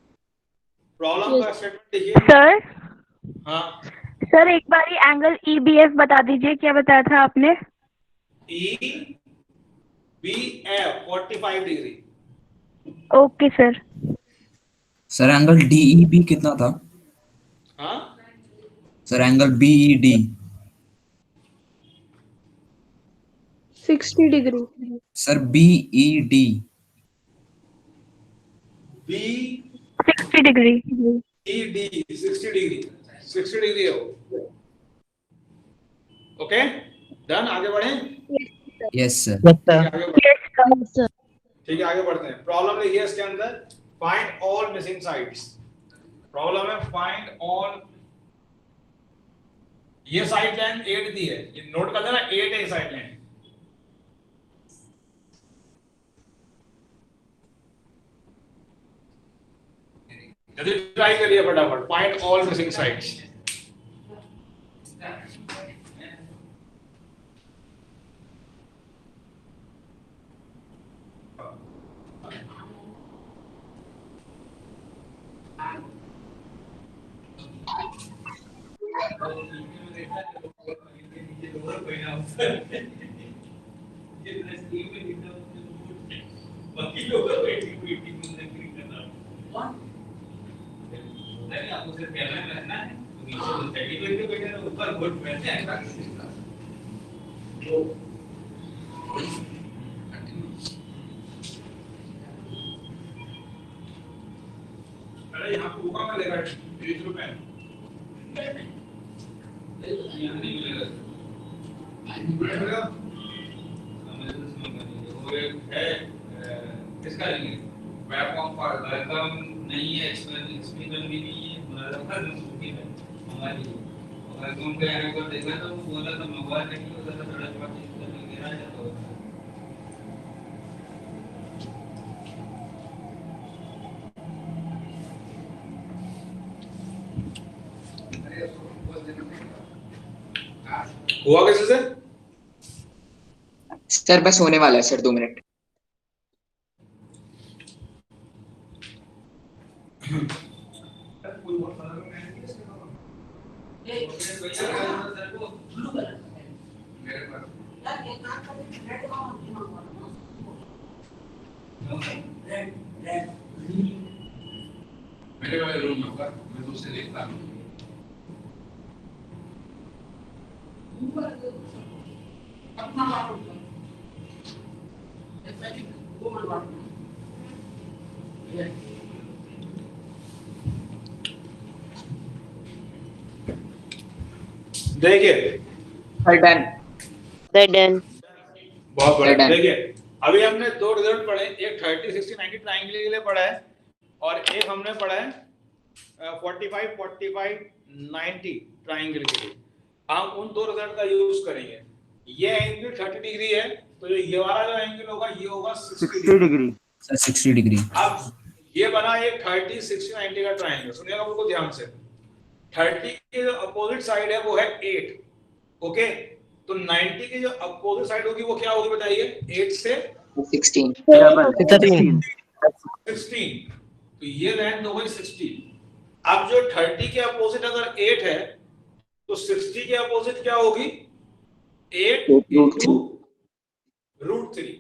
problem का स्टेटमेंट लिखिए। सर। हाँ, सर एक बारी एंगल ई बी एफ बता दीजिए, क्या बताया था आपने? E B F 45 degree. Okay sir. Sir angle DEB कितना था? हाँ, sir angle BED 60 degree. Sir BED B 60 degree. E D 60 degree, 60 degree है वो। ओके डन, आगे बढ़ें। Yes sir. ठीक है, आगे बढ़ते हैं। प्रॉब्लम लिखिए इसके अंदर, find all missing sides. Problem है फाइंड ऑल, ये साइड लाइन 8 दी है, ये नोट कर देना, 8 है साइड लाइन। जल्दी ट्राई करिए फटाफट, फाइंड ऑल मिसिंग साइड्स। बाकी लोग नहीं, आपको सिर्फ कहना रहना है, तो नीचे टेक्निकल बैठे हैं, ऊपर गुड बैठे हैं। अरे यहाँ पे ऊपर मिलेगा 20 रुपए, यहाँ नहीं मिलेगा। वो एक है किसका लेंगे? वेलकम फॉर वेलकम नहीं है, एक्सप्लेनेशन भी नहीं है, हमारी वेलकम के आने को देखा तो वो बोला तो मोबाइल नहीं होता था, थोड़ा बहुत चीज गिरा जाता था। हुआ कैसे से? सर बस होने वाला है सर, 2 मिनट। मेरे वाले रूम में होगा, मैं तो उसे देखता हूँ। देखिए डन, डन। बहुत बढ़िया। Done. देखिए अभी हमने 2 रिजल्ट पढ़े, एक 30 60 90 ट्रायंगल के लिए पढ़ा है और एक हमने पढ़ा है 45 45 90 ट्रायंगल के लिए। हम उन 2 रिजल्ट का यूज करेंगे। ये एंगल 30 डिग्री है, तो ये वाला जो एंगल होगा ये होगा 60 डिग्री। Sir 60 degree. अब ये बना एक 30 60 90 का ट्रायंगल। सुनिएगा बिल्कुल ध्यान से। 30 की जो अपोजिट साइड है वो है 8, ओके। तो 90 की जो अपोजिट साइड होगी वो क्या होगी बताइए? 8 से 16। 16। तो ये लेंथ हो गई 60। अब जो 30 के अपोजिट अगर 8 है तो 60 के अपोजिट क्या होगी? 8 into √3।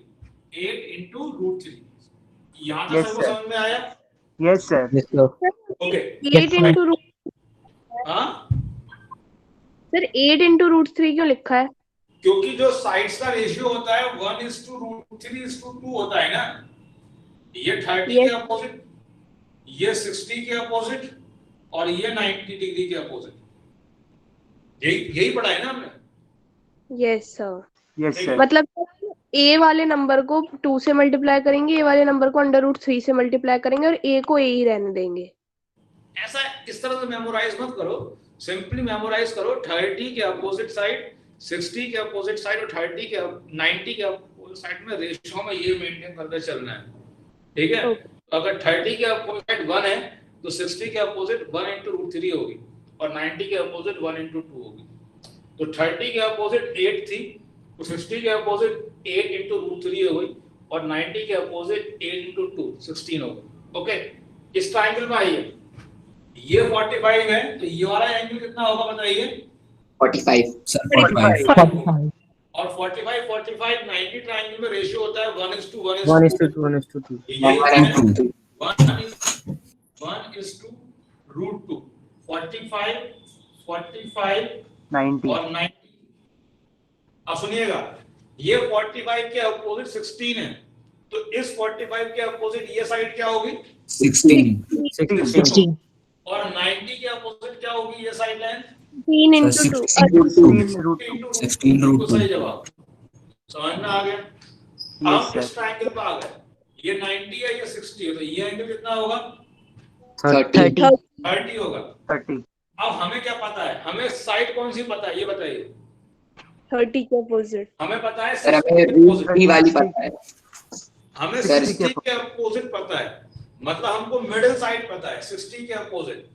8 into √3। यहाँ तक सबको समझ में आया? Yes sir. Okay. 8 into root, हाँ, सर 8 into √3 क्यों लिखा है? क्योंकि जो साइड्स का रेशियो होता है 1:√3:2 होता है ना। ये 30 के अपोजिट, ये 60 के अपोजिट और ये 90 डिग्री के अपोजिट। यही पढ़ा है ना हमने? Yes sir. Yes sir. मतलब ए वाले नंबर को 2 से मल्टीप्लाई करेंगे, ए वाले नंबर को √3 से मल्टीप्लाई करेंगे और ए को ए ही रहने देंगे। ऐसा इस तरह से मेमोराइज मत करो, सिंपली मेमोराइज करो 30 के अपोजिट साइड, 60 के अपोजिट साइड और 30 के 90 के अपोजिट साइड में रेशियो में ये मेंटेन करके चलना है, ठीक है? अगर 30 के अपोजिट साइड 1 है तो 60 के अपोजिट 1 into √3 होगी और 90 के अपोजिट 1 into 2 होगी। तो 30 के अपोजिट 8 थी तो 60 के अपोजिट 8 into √3 हो गई और 90 के अपोजिट 8 into 2 16 हो गई। ओके, इस ट्रायंगल में आइए, ये 45 है तो ये वाला एंगल कितना होगा बताइए? 45 सर 45। और 45 45 90 ट्रायंगल में रेशियो होता है 1:1:2। 1:2 1:1:2 45 45 90 और 90। अब सुनिएगा, ये 45 के अपोजिट 16 है तो इस 45 के अपोजिट ये साइड क्या होगी? 16। और 90 के अपोजिट क्या होगी ये साइड लेंथ? 3 into 2। 16 सही जवाब। समझ में आ गया? अब इस ट्रायंगल पे आ गए, ये 90 है ये 60 है तो ये एंगल कितना होगा? 30 होगा। 30। अब हमें क्या पता है? हमें साइड कौन सी पता है ये बताइए? 30 के अपोजिट हमें पता है सर हमें √3 वाली पता है। हमें सर, 60 के अपोजिट पता है, मतलब हमको मिडिल साइड पता है 60 के अपोजिट।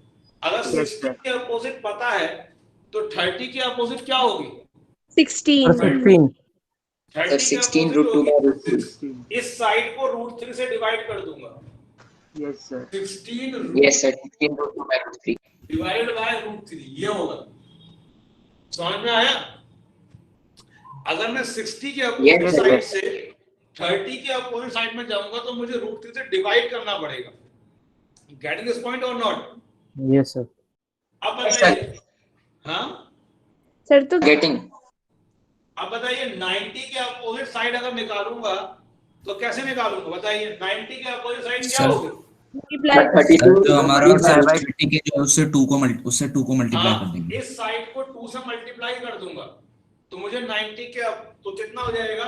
अगर 60 के अपोजिट पता है तो 30 के अपोजिट क्या होगी? 16 16 सर 16 रूट 2 बाय रूट 3। इस साइड को √3 से डिवाइड कर दूंगा। Yes sir 16 yes sir 16 root 2 by root 3 divide by √3 ये होगा। समझ में आया? अगर मैं 60 के अपोजिट Yes, sir. साइड से 30 के अपोजिट साइड में जाऊंगा तो मुझे √3 से डिवाइड करना पड़ेगा। गेटिंग दिस पॉइंट और नॉट? यस सर अब बताइए। हाँ सर तो गेटिंग। अब बताइए 90 के अपोजिट साइड अगर निकालूंगा तो कैसे निकालूंगा बताइए? 90 के अपोजिट साइड क्या सर, होगी? थर्टी सर तो हमारा multiply by 30 के जो उससे 2 को मल्टीप्लाई कर हाँ, देंगे। इस साइड को 2 से मल्टीप्लाई कर दूंगा तो मुझे 90 के तो कितना हो जाएगा?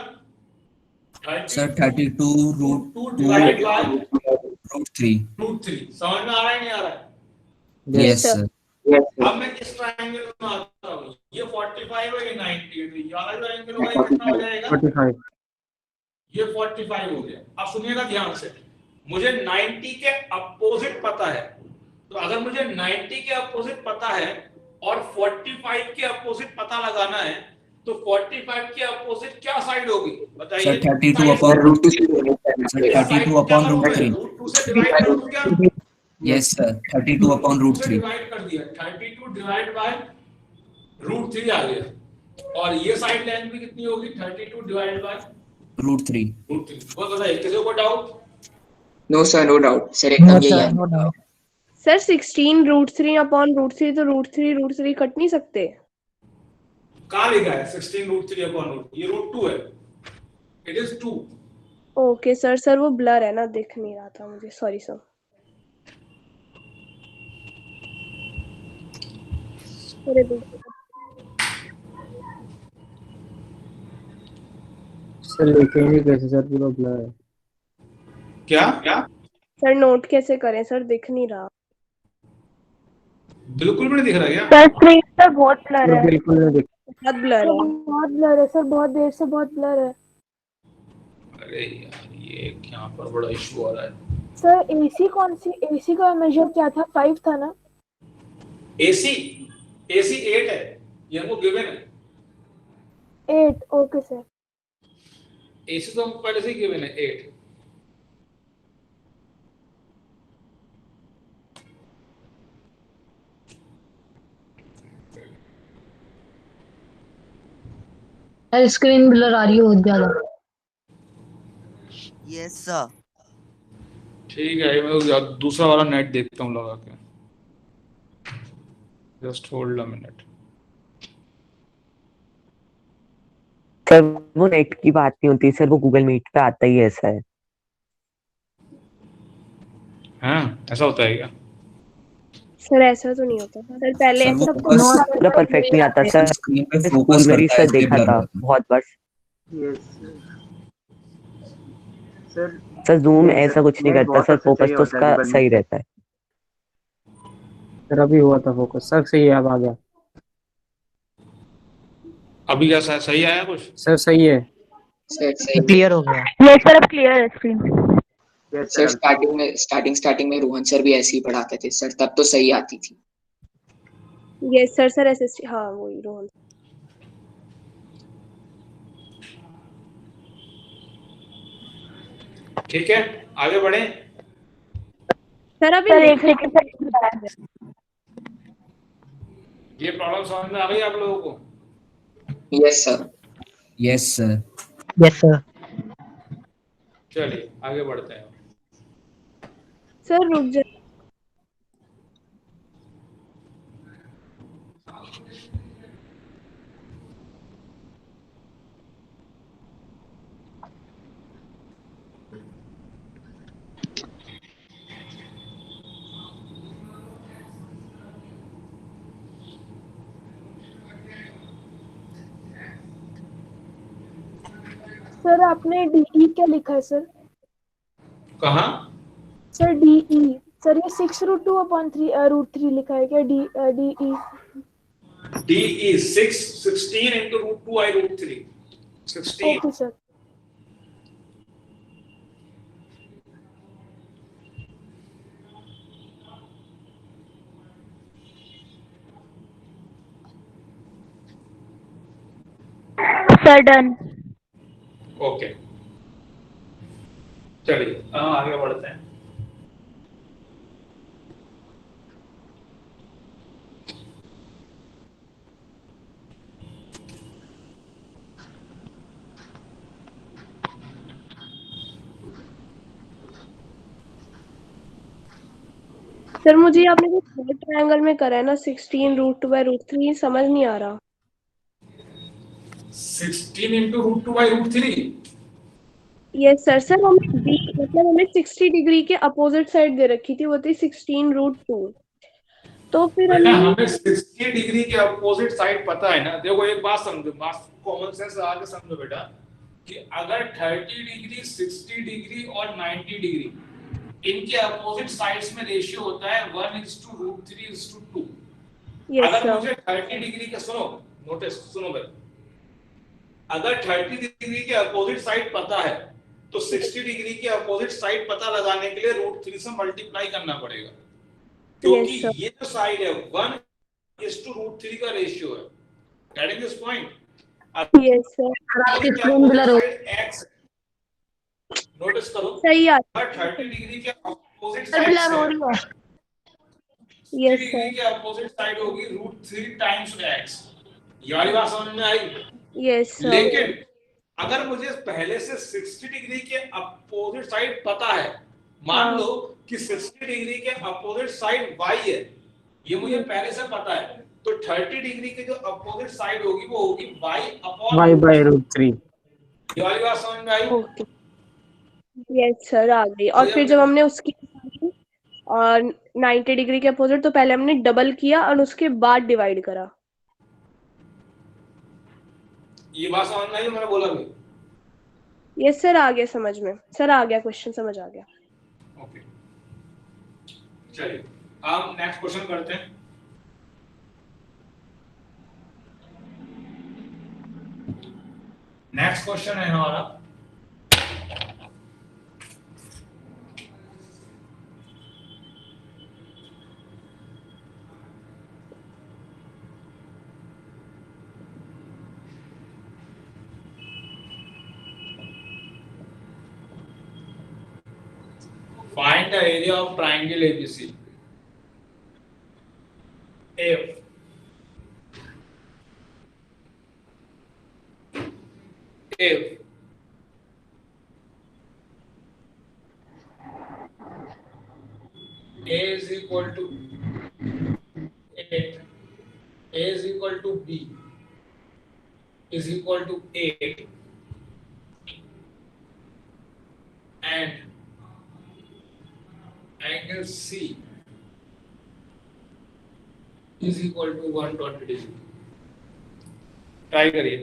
Sir 32 root 2 divide by √3। √3। समझ में आ रहा है नहीं आ रहा है? Yes sir. अब मैं इस ट्रायंगल में आता हूँ। ये 45 है, ये 90 है, तो ये वाला जो एंगल होगा ये कितना हो जाएगा? 45 ये 45 हो गया। अब सुनिएगा ध्यान से, मुझे 90 के अपोजिट पता है, तो अगर मुझे 90 के अपोजिट पता है और 45 के अपोजिट पता लगाना है तो 45 के अपोजिट क्या साइड होगी बताइए? सर 32 अपॉन रूट 2 से डिवाइड करना सर पड़ेगा। 32 अपॉन √3। √2 से डिवाइड कर दूं क्या? यस सर 32 अपॉन √2 से √3। डिवाइड कर दिया, 32 डिवाइड बाय √3 आ गया। और ये साइड लेंथ भी कितनी होगी? 32 डिवाइड बाय √3। वो बताइए किसी को doubt? No sir, no doubt sir, एकदम यही है। सर 16 √3 अपॉन √3 तो √3 कट नहीं सकते? कहाँ लिखा है 16 √3 अपॉन √2? ये √2 है, इट इज 2। ओके सर वो ब्लर है ना, दिख नहीं रहा था मुझे, सॉरी सर। सर लिखेंगे कैसे सर, पूरा ब्लर है। क्या? सर नोट कैसे करें सर, दिख नहीं रहा। बिल्कुल भी नहीं दिख रहा क्या? सर स्क्रीन पर बहुत ब्लर है, बिल्कुल नहीं दिख। बहुत ब्लर है, बहुत ब्लर है सर, बहुत देर से बहुत ब्लर है। अरे यार ये यहाँ पर बड़ा इशू आ रहा है। सर एसी का मेजर क्या था? 5 था ना? एसी 8 है, ये हमको गिवन है। 8 ओके सर। एसी तो हमको पहले से ही गिवन है 8। स्क्रीन ब्लर आ रही है बहुत ज्यादा। यस सर ठीक है, मैं दूसरा वाला नेट देखता हूँ लगा के। Just hold a minute. Sir वो नेट की बात नहीं होती सर, वो गूगल मीट पे आता ही ऐसा है। हाँ ऐसा होता है क्या? सर ऐसा तो नहीं होता सर, पहले सर वो ऐसा फोकस पूरा परफेक्ट नहीं आता सर, स्क्रीन पे स्कूल फोकस में भी करता है सर देखा इसलिए था ब्लर होता है। बहुत बार। सर सर जूम ऐसा कुछ नहीं करता सर, फोकस तो उसका सही रहता है। सर अभी हुआ था फोकस, सर सही है, अब आ गया। अभी क्या सही आया कुछ? सर सही है। सर सही। क्लियर हो गया। यस सर, अब क्लियर है स्क्रीन। सर स्टार्टिंग में रोहन सर भी ऐसे ही पढ़ाते थे सर, तब तो सही आती थी। यस सर एसएसटी, हाँ वही रोहन। ठीक है आगे बढ़े। सर अभी एक सेकंड। ये प्रॉब्लम समझ में आ गई आप लोगों को? Yes sir. Yes sir. Yes sir. चलिए आगे बढ़ते हैं। सर रुक जा। सर आपने डीई क्या लिखा है सर? कहाँ? सर डीई, सर ये 6 √2/3 लिखा है क्या? DE D is 16 into √2 I √3 16। Okay sir. Sir done. Okay, चलिए आगे बढ़ते हैं। सर मुझे आपने जो थर्ड ट्रायंगल में करा है ना 16√2/√3 समझ नहीं आ रहा। 16 into √2/√3। Yes sir. सर हमें बी मतलब हमें 60 डिग्री के अपोजिट साइड दे रखी थी, वो थी 16√2। तो फिर बेटा हमने हमें 60 डिग्री के अपोजिट साइड पता है ना। देखो एक बात समझो, बात कॉमन सेंस लगा के समझो बेटा, कि अगर 30 डिग्री, 60 डिग्री और 90 डिग्री इनके अपोजिट साइड्स में रेशियो होता है 1:√3:2। यस अगर सर। मुझे 30 डिग्री के सुनो, नोटिस सुनो बेटा, अगर 30 डिग्री के अपोजिट साइड पता है तो 60 डिग्री के अपोजिट साइड पता लगाने के लिए √3 से मल्टीप्लाई करना पड़ेगा, क्योंकि यस सर। ये जो साइड है 1:√3 का रेशियो है। Getting this point? Yes sir. आपकी स्क्रीन ब्लर हो एक्स, नोटिस करो, सही आ अगर 30 डिग्री के अपोजिट सर साइड ब्लर से हो रही है। 60 यस डिग्री सर। के अपोजिट साइड होगी √3 टाइम्स x। ये वाली बात समझ में आई? Yes sir. लेकिन अगर मुझे पहले से 60 डिग्री के अपोजिट साइड पता है, मान हाँ। लो कि 60 डिग्री के अपोजिट साइड y है, ये मुझे पहले से पता है, तो 30 डिग्री के जो अपोजिट साइड होगी वो होगी y/√3। ये वाली बात समझ में आई? ओके। यस सर आ गई। और फिर जब हमने उसकी और 90 डिग्री के अपोजिट, तो पहले हमने डबल किया और उसके बाद डिवाइड करा। ये बात समझ में आई मैंने बोला भी? यस सर आ गया समझ में। सर आ गया, क्वेश्चन समझ आ गया। ओके, चलिए अब नेक्स्ट क्वेश्चन करते हैं। नेक्स्ट क्वेश्चन है हमारा, find the area of triangle ABC. If A is equal to 8, A is equal to B is equal to 8, and angle C is equal to 120 degree. Try करिए।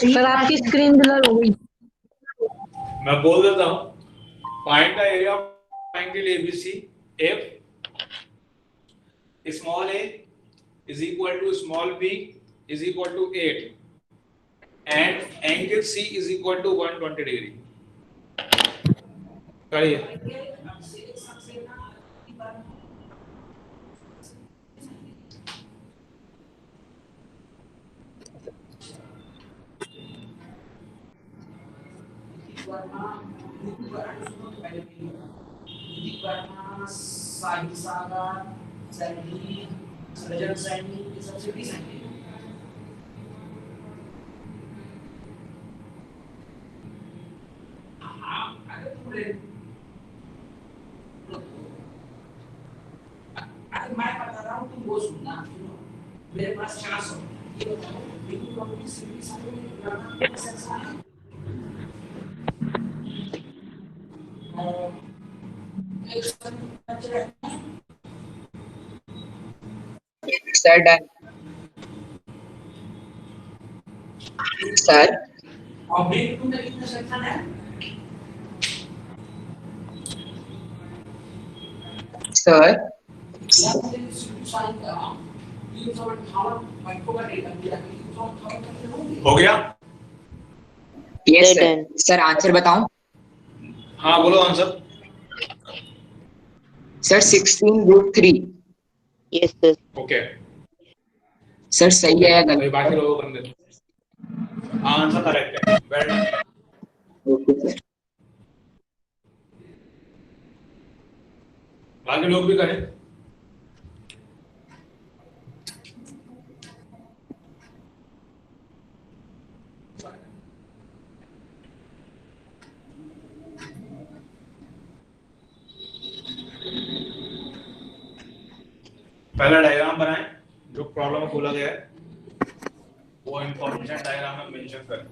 सर आपकी स्क्रीन ब्लर हो गई। मैं बोल देता हूं, find the area of triangle ABC if small a is equal to small b is equal to 8 and angle C is equal to 120 degree. करिए। मैं बता रहा हूँ, तुम वो सुनना। मेरे पास 400 ये बताओ, बिल्कुल company civil sir done. Sir और बिल्कुल में कितना सेक्शन है? सर या मुझे सिर्फ साइन कर रहा हूं ये सब खावर माइक्रो का डेटा दिया है ये सब खावर करके होंगे हो गया? Yes sir Done. Sir answer बताऊं हाँ बोलो answer. Sir 16√3 Yes, sir. Okay sir सही है या तो गलत? बाकी लोगों को करने दो। आंसर करेक्ट है, वेल डन। ओके सर बाकी लोग भी करें। पहला डायग्राम बनाएं जो प्रॉब्लम में बोला गया है, वो इंफॉर्मेशन डायग्राम में मेंशन करें।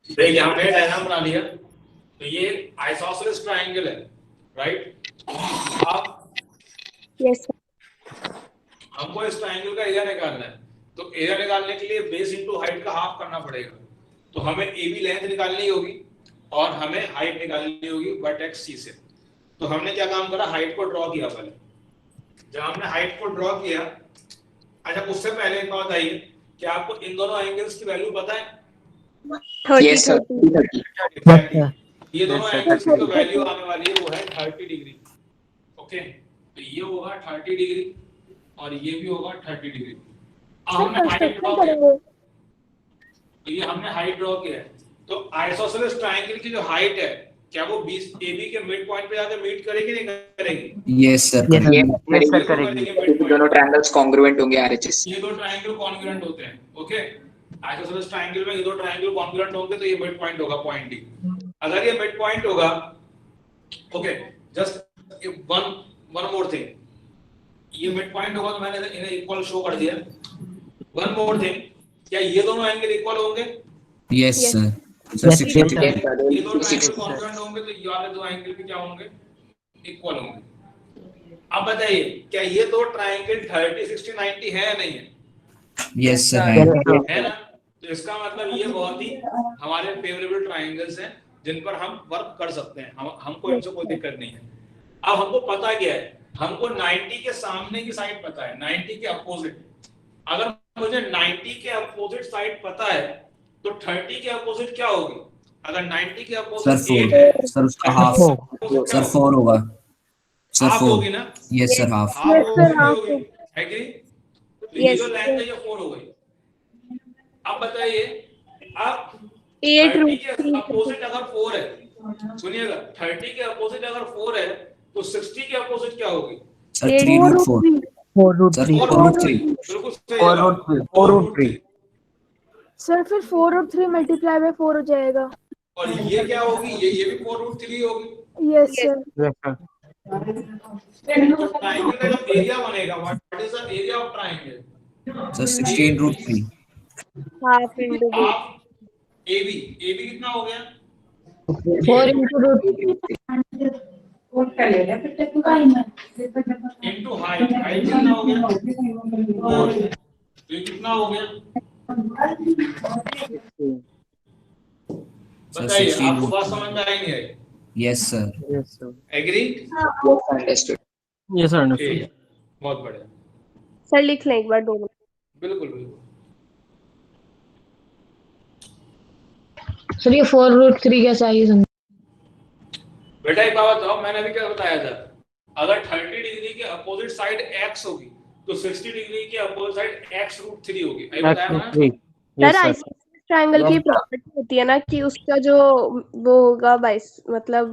देखिए हमने डायग्राम बना लिया, तो ये आइसोसेलेस ट्रायंगल है, राइट? अब यस हमको इस ट्रायंगल का एरिया निकालना है, तो एरिया निकालने के लिए बेस इनटू हाइट का हाफ करना पड़ेगा। तो हमें ए बी लेंथ निकालनी होगी और हमें हाइट निकालनी होगी वर्टेक्स सी से। तो हमने क्या काम करा, हाइट को ड्रॉ किया पहले। जब हमने हाइट को ड्रॉ किया, अच्छा उससे पहले एक बात आई, क्या आपको इन दोनों एंगल्स की वैल्यू पता है? 30 यस सर 30 Exactly. ये दोनों एंगल्स की जो वैल्यू आने वाली है वो है 30 डिग्री। ओके, तो ये होगा 30 डिग्री और ये भी होगा 30 डिग्री। अब हमने हाइट ड्रॉ किया, तो ये हमने हाइट ड्रॉ किया है। तो आइसोसेलेस ट्रायंगल की जो हाइट है, क्या वो AB के मिड पॉइंट पे जाकर मीट करेगी नहीं करेगी? यस सर Yes, sir, करेगी। दोनों ट्रायंगल्स कॉन्ग्रुएंट होंगे आरएचएस। ये दो ट्रायंगल कॉन्ग्रुएंट होते हैं। ओके, आइसोसेलेस ट्रायंगल में ये दो ट्रायंगल कॉन्ग्रुएंट होंगे तो ये मिड पॉइंट होगा, पॉइंट डी। अगर ये मिड पॉइंट होगा, okay, just one more thing, ये मिड पॉइंट होगा तो मैंने इन्हें इक्वल शो कर दिया। वन मोर थिंग, क्या ये दोनों एंगल इक्वल होंगे? यस सर सर 60 ये दो ट्रायंगल कॉन्ग्रुएंट होंगे तो ये वाले दो एंगल भी क्या होंगे? इक्वल होंगे। अब बताइए, क्या ये दो ट्रायंगल 30 60 90 है या नहीं है? यस सर है ना? तो इसका मतलब ये बहुत ही हमारे फेवरेबल ट्रायंगल्स हैं जिन पर हम वर्क कर सकते हैं। हमको इनसे कोई दिक्कत नहीं है। अब हमको पता क्या है, हमको 90 के सामने की साइड पता है, 90 के अपोजिट। अगर मुझे 90 के अपोजिट साइड पता है तो 30 के अपोजिट क्या होगी? अगर 90 के सर अपोजिट 8 4 है, सर उसका हाफ सर 4 होगा सर हाफ 4 होगी ना? Yes sir half Yes, sir, half होगी, है कि नहीं? तो ये Yes, जो लेंथ है ये 4 हो गई। अब बताइए, अब 8 30 के √3 अपोजिट अगर 4 है, सुनिएगा, 30 के अपोजिट अगर 4 है तो 60 के अपोजिट क्या होगी? सर 3√4 सर 4√3 बिल्कुल सही 4√3 सर फिर 4 और 3 मल्टीप्लाई बाय 4 हो जाएगा। और ये क्या होगी? ये भी 4√3 होगी। Yes sir. Yes, sir. तो ट्रायंगल का जब एरिया बनेगा, what is the area of triangle? Sir 16√3 half into half AB कितना हो गया? 4 into √3 इनटू हाइट कितना हो गया? 4। तो ये कितना हो गया? सर बताइए, आपको 16 बात समझ में आई नहीं आई? Yes sir Yes, sir. Agree? Understood. Yes, sir. ठीक Understood. है, बहुत बढ़िया, सर लिख लें एक बार दोनों। बिल्कुल बिल्कुल। सर ये 4√3 कैसा है ये समझ। बेटा एक बात बताओ, मैंने अभी क्या बताया था, अगर 30 डिग्री के अपोजिट साइड x होगी तो 60 डिग्री के अपोजिट साइड x√3 होगी। अभी बताया ना? Actually, sir yes, sir. Isosceles triangle की प्रॉपर्टी होती है ना कि उसका जो वो होगा मतलब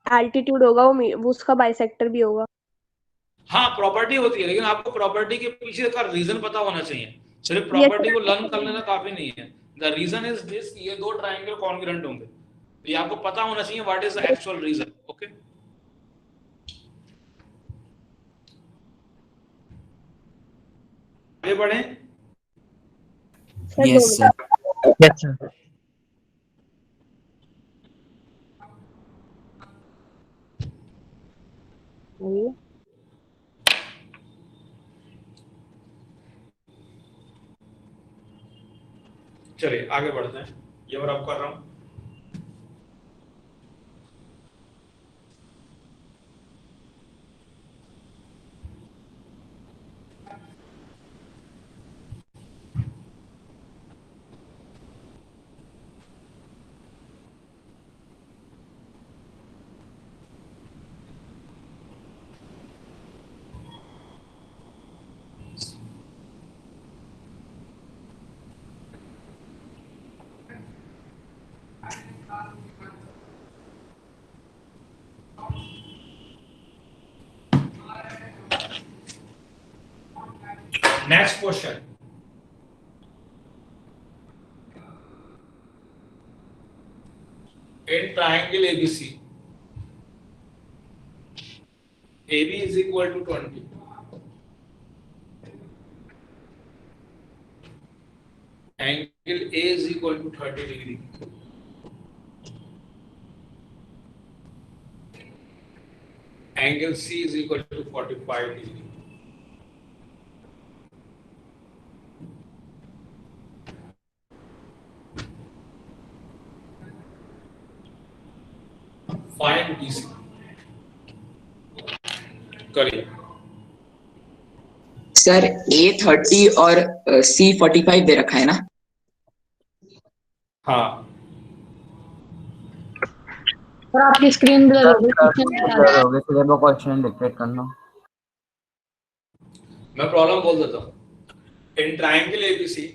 एल्टीट्यूड होगा वो उसका बाइसेक्टर भी होगा। हाँ प्रॉपर्टी होती है, लेकिन आपको प्रॉपर्टी के पीछे का रीजन पता होना चाहिए। सिर्फ प्रॉपर्टी को लर्न कर लेना काफी नहीं है। द रीजन इज दिस, ये दो ट्रायंगल कॉन्ग्रुएंट होंगे, तो ये आपको पता होना चाहिए what is the actual reason. Okay, आगे बढ़े। Sir yes sir. Yes sir. चलिए आगे बढ़ते हैं, ये और अब कर रहा हूं। Next question. In triangle ABC, AB is equal to 20. Angle A is equal to 30 degree. Angle C is equal to 45 degree. Find BC. करिए। सर A30 और C45 दे रखा है ना? हाँ, और आपकी स्क्रीन ब्लर हो गई, क्वेश्चन नहीं आ रहा। हो गए फिर वो क्वेश्चन डिक्टेट करना। मैं प्रॉब्लम बोल देता हूँ। In triangle ABC,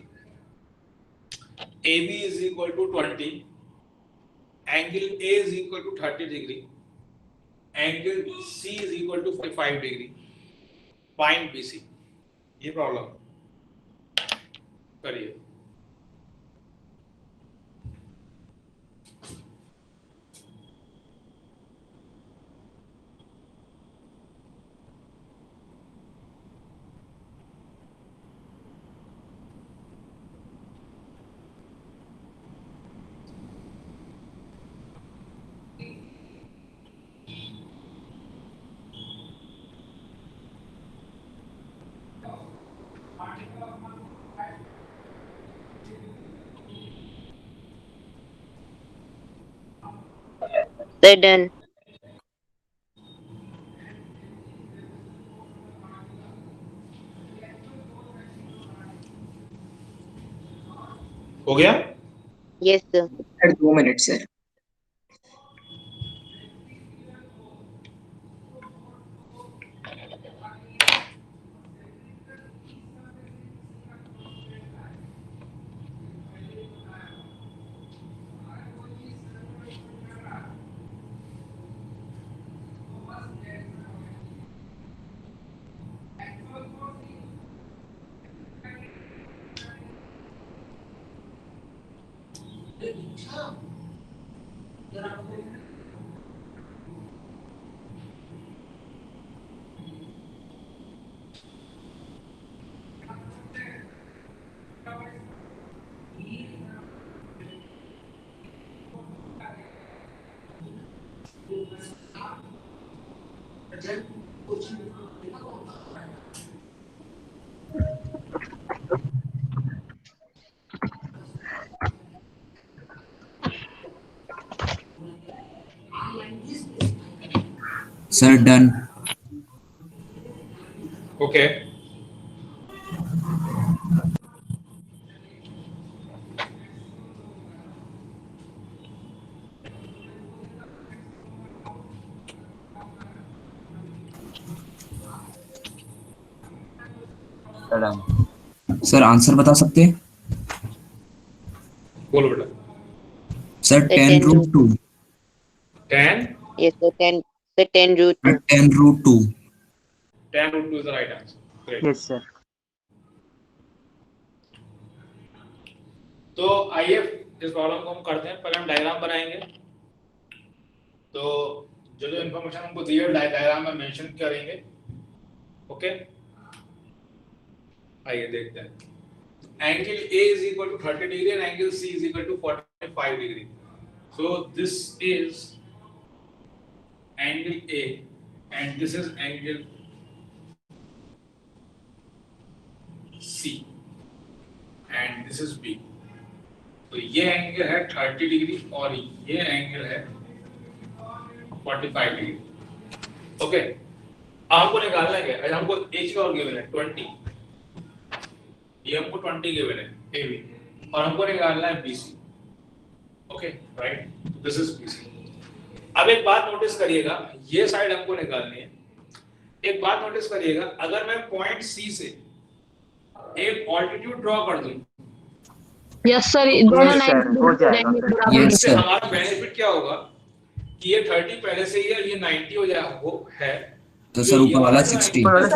AB is equal to 20, angle A is equal to 30 degree, angle C is equal to 45 degree. Find BC. ये प्रॉब्लम करिए। They're done. हो गया? Yes, sir. Sir 2 minute sir. Sir done. Okay, sir answer बता सकते हैं? बोलो बेटा। Sir 10 root 2। 10? Yes, sir. 10. Sir, 10 root 2. 10 root 2। 10 root 2 is the right answer. Great. Yes sir. तो आइए इस प्रॉब्लम को हम करते हैं। पहले हम डायग्राम बनाएंगे। तो जो जो इन्फॉर्मेशन हमको दी है डायग्राम में मेंशन करेंगे। ओके, आइए देखते हैं। Angle A is equal to 30 degree and angle C is equal to 45 degree. So this is angle A and this is angle C and this is B. तो ये एंगल है 30 डिग्री और ये एंगल है 45 डिग्री। ओके, आपको निकालना है क्या? हमको एच का और गिवन है 20, ये हमको 20 गिवन है AB और हमको निकालना है BC। Okay right, this is BC। अब एक बात नोटिस करिएगा, ये साइड हमको निकालनी है। एक बात नोटिस करिएगा, अगर मैं पॉइंट C से एक ऑल्टीट्यूड ड्रॉ कर दूं, यस सर, दोनों 90 हो जाएगा। Yes, इससे sir. हमारा बेनिफिट क्या होगा कि ये 30 पहले से ही है, ये 90 हो जाए वो है, तो सर ऊपर वाला 60 ऊपर वाला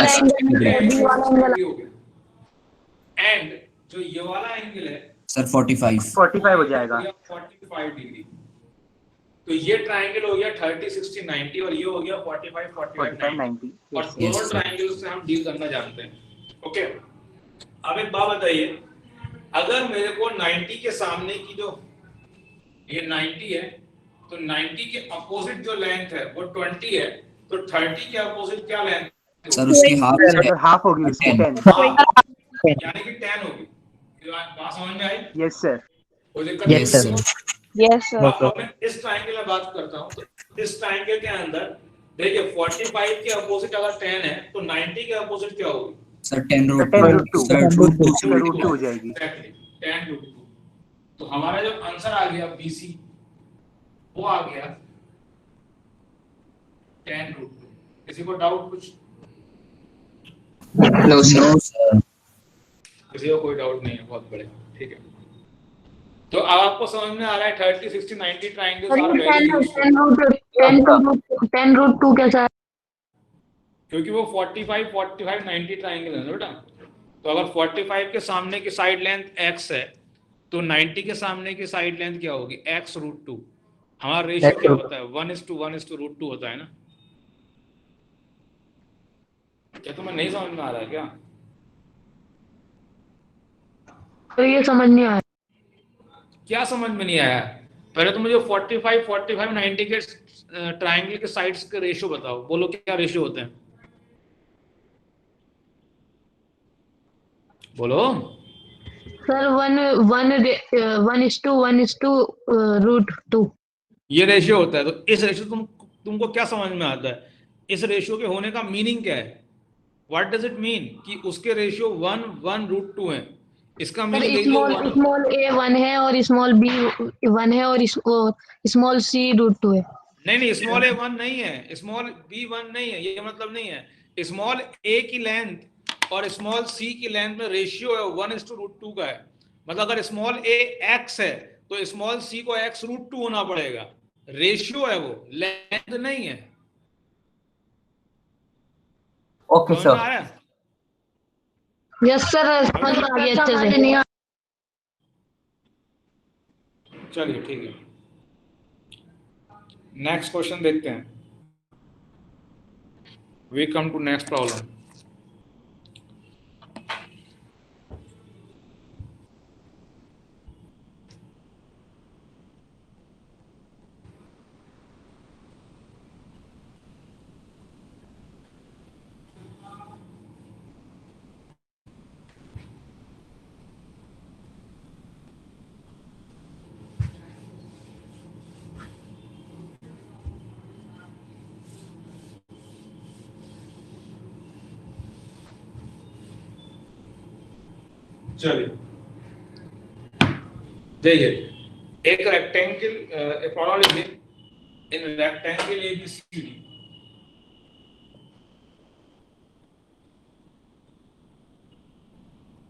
60 हो जाएगा। एंड जो ये वाला एंगल है सर 45 45 हो जाएगा। 45 डिग्री। तो ये ट्रायंगल हो गया 30 60 90 और ये हो गया 45 45 90 और दोनों ट्रायंगल से हम डील करना जानते हैं। ओके, अब एक बात बताइए, अगर मेरे को 90 के सामने की जो ये 90 है, तो 90 के अपोजिट जो लेंथ है वो 20 है, तो 30 के अपोजिट क्या लेंथ है? सर उसकी हाफ होगी उसकी 10। यानी कि 10 होगी। बात समझ में आई? Yes sir. कोई दिक्कत Yes, नहीं sir. है? Yes sir. अब मैं इस ट्रायंगल में बात करता हूं, तो इस ट्रायंगल के अंदर देखिए 45 के अपोजिट अगर 10 है तो 90 के अपोजिट क्या होगी? सर 10 रूट 10 2 सर रूट 2 से रूट 2 हो जाएगी। Exactly, 10 root 2। तो हमारा जो आंसर आ गया BC वो आ गया 10 रूट 2। किसी को डाउट कुछ? No sir. No sir. किसी को कोई डाउट नहीं है, बहुत बढ़िया, ठीक है। तो अब आपको समझ में आ रहा है 30 60 90 triangles are very useful, 10 root 2 कैसा है? क्योंकि वो 45 45 90 ट्रायंगल है ना बेटा। तो अगर 45 के सामने की साइड लेंथ x है तो 90 के सामने की साइड लेंथ क्या होगी? x root 2। हमारा रेशियो क्या होता है? 1:1:√2 होता है ना। क्या तुम्हें नहीं समझ में आ रहा है क्या? तो ये समझ नहीं आया। क्या समझ में नहीं आया? पहले तो मुझे 45 45 90 के ट्रायंगल के साइड्स के रेशियो बताओ। बोलो क्या रेशियो होते हैं? बोलो। सर 1:1:1:√2 ये रेशियो होता है। तो इस रेशियो तुमको क्या समझ में आता है? इस रेशियो के होने का मीनिंग क्या है? व्हाट डज इट मीन कि उसके रेशियो 1:1√2 है? इसका मीनिंग स्मॉल a 1 है और स्मॉल b 1 है और स्मॉल c √2 है। नहीं, स्मॉल a 1 नहीं है, स्मॉल b 1 नहीं है, ये मतलब नहीं है। स्मॉल a की लेंथ और स्मॉल c की लेंथ में रेशियो है 1:√2 का है। मतलब अगर स्मॉल a x है तो स्मॉल c को x√2 होना पड़ेगा। रेशियो है वो, लेंथ नहीं है। ओके समझ में सर। आया? यस सर, समझ में आ गया अच्छे से। नहीं आ- चलिए ठीक है, नेक्स्ट क्वेश्चन देखते हैं। We come to next problem. चलिए देखिए, एक रेक्टेंगल एक प्रॉब्लम लिखिए। In rectangle ABCD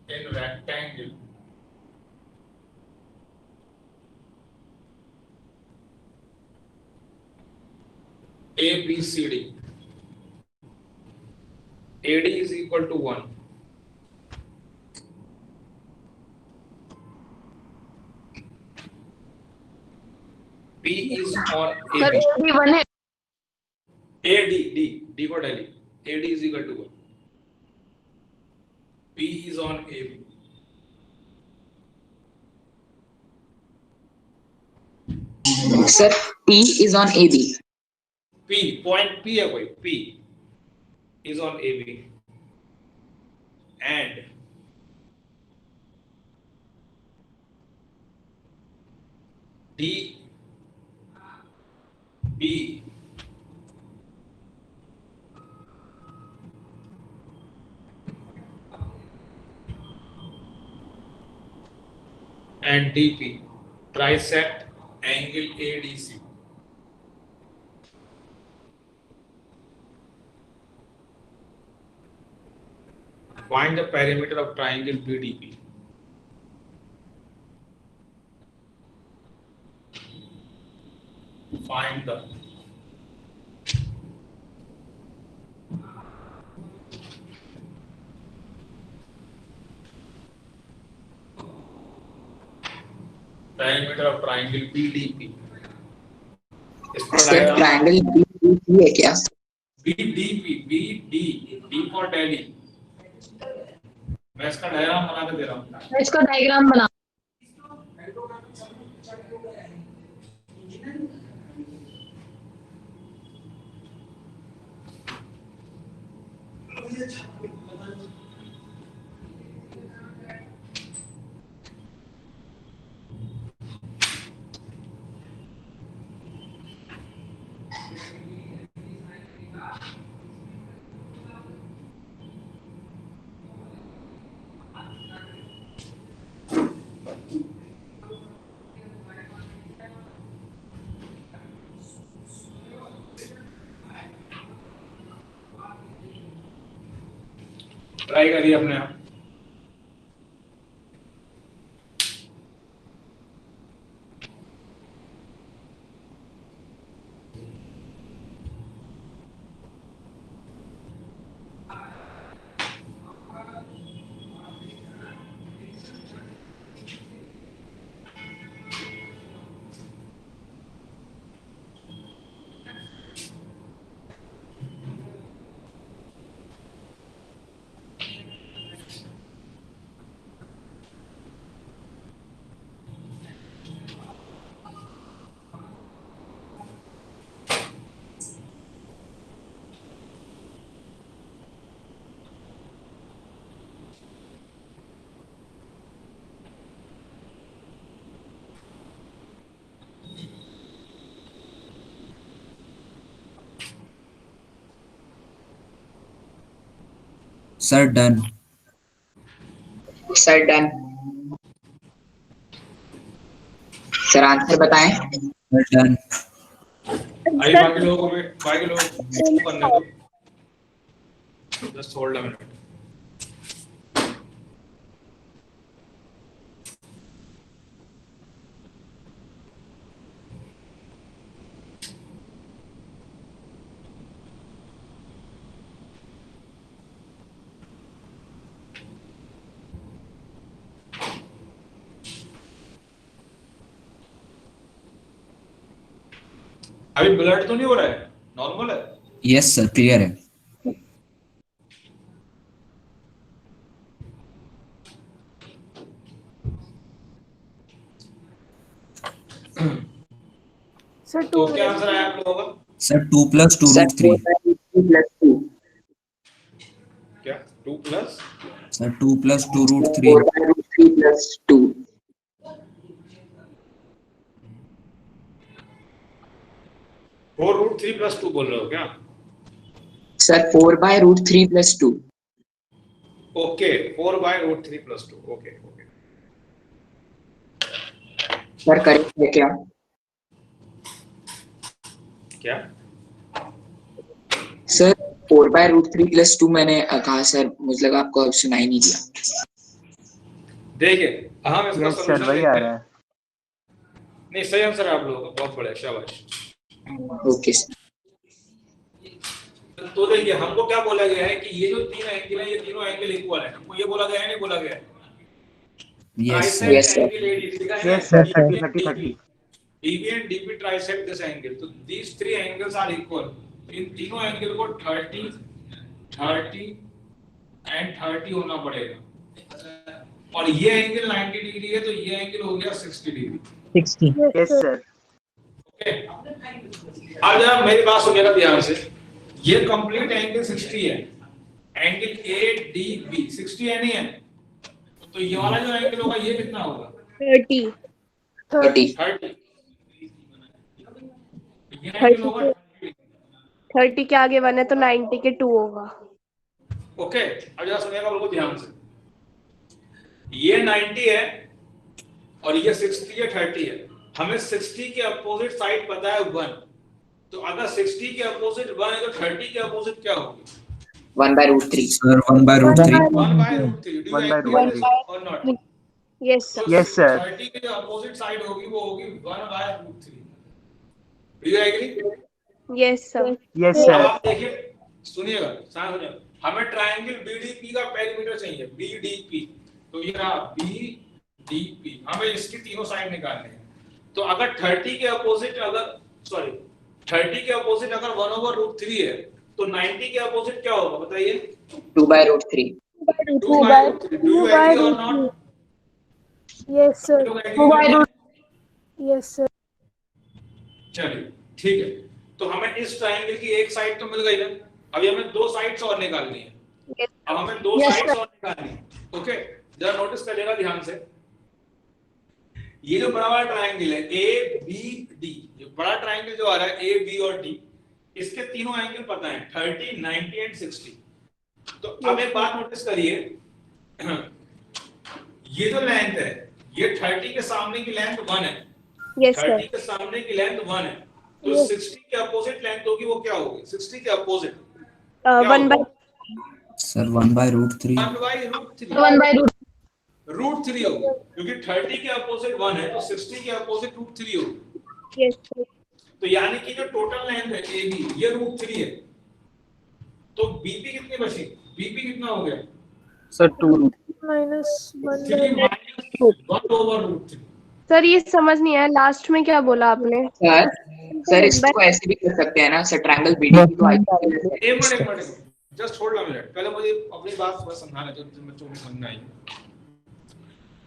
in rectangle ABCD AD is equal to 1 P is on sir AB. AB 1 है. D for Delhi. AD is equal to 1. P is on AB. Sir, P is on AB. P point P है कोई. P is on AB. And D B and DP trisect angle ADC. Find the perimeter of triangle BDP. Find the perimeter of triangle BDP. Sir, triangle BDC है क्या? D for Delhi. मैं इसका डायग्राम बना के दे रहा हूँ. मैं इसका डायग्राम बना. ट्राई करिए अपने आप. Sir done. Sir, done. Sir, answer बताएं. Sir done. आइए बाकी लोगों को करने दो. Just hold a minute. अभी ब्लड तो नहीं हो रहा है, नॉर्मल है. यस सर, क्लियर है. सर तो क्या आंसर आया आप लोगों का? Sir 2 + 2 Sir, √3. 4/2 क्या 2 प्लस सर 2 + 2 √3. 4/3 + 2. 4√3 + 2 बोल रहे हो क्या? Sir, 4/√3 + 2. Okay 4/√3 + 2. Okay okay. Sir, correct है क्या? क्या? सर 4/√3 + 2 मैंने कहा सर, मुझे लगा आपको सुनाई नहीं दिया. देखिए हम इसका यस सर, सॉल्यूशन वही आ रहा है. नहीं, सही आंसर है आप लोगों का, बहुत बढ़िया, शाबाश. Okay sir. तो देखिए हमको क्या बोला गया है कि ये जो तीन एंगल है, ये तीनों एंगल इक्वल है. हमको ये बोला गया है, नहीं बोला गया है? Yes Yes, sir. sir. Yes sir, 30 30 30. DB and DP trisect this angle. तो these three angles are equal. इन तीनों एंगल को 30, 30 and 30 होना पड़ेगा। और ये एंगल 90 डिग्री है तो ये एंगल हो गया 60 डिग्री। 60 yes sir. ओके, अब जरा मेरी बात सुनिएगा ध्यान से। ये कंप्लीट एंगल 60 है, एंगल ADB 60 है नहीं है, तो ये वाला जो एंगल होगा ये कितना होगा? 30 30 ये एंगल होगा 30 के आगे 1 है तो 90 के 2 होगा। ओके, अब जरा सुनिएगा बिल्कुल ध्यान से। ये 90 है और ये 60 है, 30 है। हमें 60 के अपोजिट साइड पता है 1, तो अगर 60 के अपोजिट 1 है तो 30 के अपोजिट क्या होगी? 1/√3 sir 1/√3 1/√3 Do you agree or not? Yes sir. Yes sir. 30 के जो अपोजिट साइड होगी वो होगी 1/√3। Do you agree? Yes sir. Yes अब सर। आप देखिए, सुनिएगा, ध्यान से। हमें ट्रायंगल BDP का पेरीमीटर चाहिए, BDP। तो ये रहा BDP, हमें इसकी तीनों साइड निकालनी है। तो अगर 30 के अपोजिट अगर 1/√3 है तो 90 के अपोजिट क्या होगा बताइए? 2/√3 2/√3 Do you agree or not? Yes sir. 2/√3 yes sir. चलिए ठीक है, तो हमें इस ट्रायंगल की एक साइड तो मिल गई ना, अभी हमें दो साइड्स और निकालनी है। अब हमें दो साइड्स और निकालनी है। ओके, जरा नोटिस करिएगा ध्यान से। ये जो बड़ा वाला ट्रायंगल है ABD, ये बड़ा ट्रायंगल जो आ रहा है AB और D, इसके तीनों एंगल पता है 30, 90 एंड 60। तो अब एक बात नोटिस करिए, ये जो लेंथ है ये 30 के सामने की लेंथ 1 है। Yes sir. 30 के सामने की लेंथ 1 है, तो 60 के अपोजिट लेंथ होगी वो क्या होगी? 60 के अपोजिट 1/, सर 1/√3 √3 होगी, क्योंकि 30 के अपोजिट 1 है तो 60 के अपोजिट √3 होगी। Yes sir. तो यानी कि जो टोटल लेंथ है AB ये √3 है। तो BP कितनी बची? BP कितना हो गया? सर 2 3 - 1/√3। सर ये समझ नहीं आया, लास्ट में क्या बोला आपने? सर इसको ऐसे भी कर सकते हैं ना सर, ट्रायंगल BDP तो एक minute just hold a minute, पहले मुझे अपनी बात थोड़ा समझाना जो बच्चों को समझ में आई।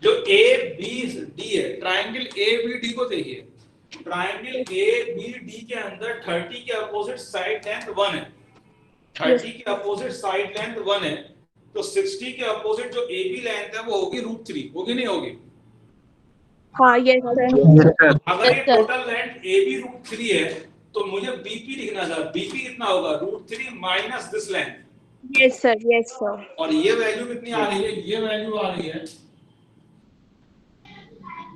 जो ABD है, ट्रायंगल ABD को देखिए, ट्रायंगल ABD के अंदर 30 के अपोजिट साइड लेंथ 1 है, 30 के अपोजिट साइड लेंथ 1 है, तो 60 के अपोजिट जो AB लेंथ है वो होगी √3, होगी नहीं होगी? हाँ यस सर। अगर ये टोटल लेंथ AB √3 है तो मुझे BP लिखना था, BP कितना होगा? √3 minus this length. Yes sir. Yes sir. और ये वैल्यू कितनी आ रही है? ये वैल्यू आ रही है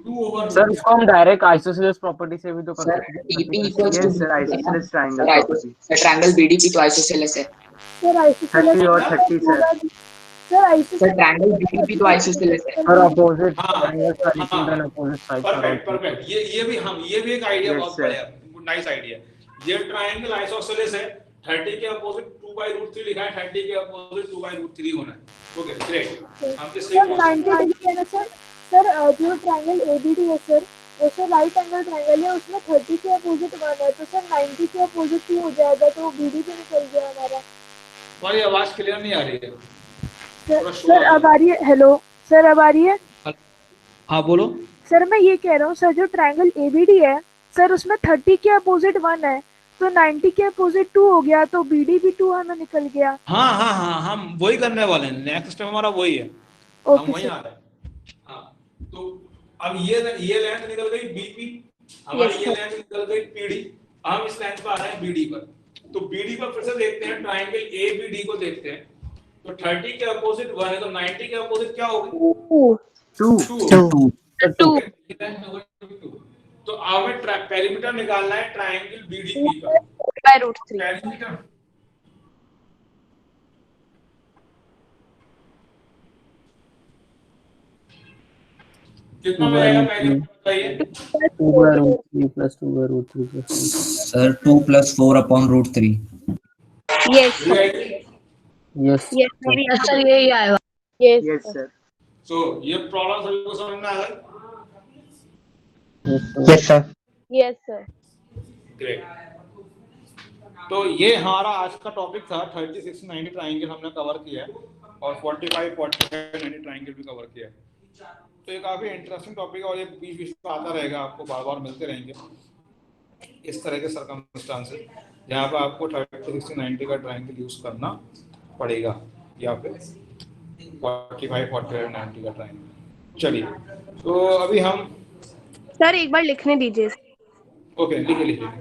2/√3। सर इसको हम डायरेक्ट आइसोसेलेस प्रॉपर्टी से भी तो कर सर सकते हैं। DP equals to yes sir, isosceles triangle property. Triangle BDP तो आइसोसेलेस है। सर 30 और 30 सर। सर ट्रायंगल BDP तो आइसोसेलेस है। सर अपोजिट हाँ, ट्रायंगल का हाँ, रिसीव अपोजिट साइड परफेक्ट। ये भी एक आइडिया Yes, बहुत sir. बढ़िया, नाइस आइडिया। ये ट्रायंगल आइसोसेलेस है, 30 के अपोजिट 2/√3 लिखा है, 30 के अपोजिट 2/√3 होना है। ओके ग्रेट, हम इससे सर 90 डिग्री है ना सर? सर जो ट्रायंगल ABD है सर, वो सर राइट एंगल ट्रायंगल है, उसमें 30 के अपोजिट 1 है, तो सर 90 के अपोजिट 2 हो जाएगा, तो BD पे निकल गया हमारा। हमारी आवाज क्लियर नहीं आ रही है। सर अब आ रही है? हेलो सर, अब आ रही है? हाँ बोलो। सर मैं ये कह रहा हूँ सर, जो ट्रायंगल ABD है सर उसमें 30 के अपोजिट 1 है, तो 90 के अपोजिट 2 हो गया, तो BD भी 2 हमें निकल गया। हाँ हम वही करने वाले हैं, नेक्स्ट स्टेप हमारा वही है। हम वही आ रहे हैं। हाँ, तो अब ये लेंथ निकल गई BP, हमारी ये लेंथ निकल गई PD, हम इस लेंथ पर आ रहे हैं BD पर। तो BD पर फिर से देखते हैं, ट्रायंगल ABD को देखते हैं। तो 30 के अपोजिट 1 है, तो 90 के अपोजिट क्या होगी? 2 तो हमें पेरीमीटर निकालना है ट्रायंगल BDP का। √3 पेरीमीटर कितना मिलेगा? पेरीमीटर बताइए। 2/√3 + 2/√3 sir 2 + 4/√3 yes yes yes sir यही आएगा। Yes sir. सो ये प्रॉब्लम सभी को समझ में आ गई? Yes sir. Yes sir. Great. तो ये हमारा आज का टॉपिक था। 30, 60, 90 ट्राइंगल हमने कवर किया है और 45, 45, 90 ट्राइंगल भी कवर किया है। तो ये काफी इंटरेस्टिंग टॉपिक है और ये बीच बीच में आता रहेगा, आपको बार बार मिलते रहेंगे इस तरह के सर्कमस्टांसेस जहाँ पर आपको 30, 60, 90 का ट्राइंगल यूज करना पड़ेगा या फिर 45, 45, 90 का ट्राइंगल। चलिए, तो अभी हम सर एक बार लिखने दीजिए। ओके, लिखे लिखे।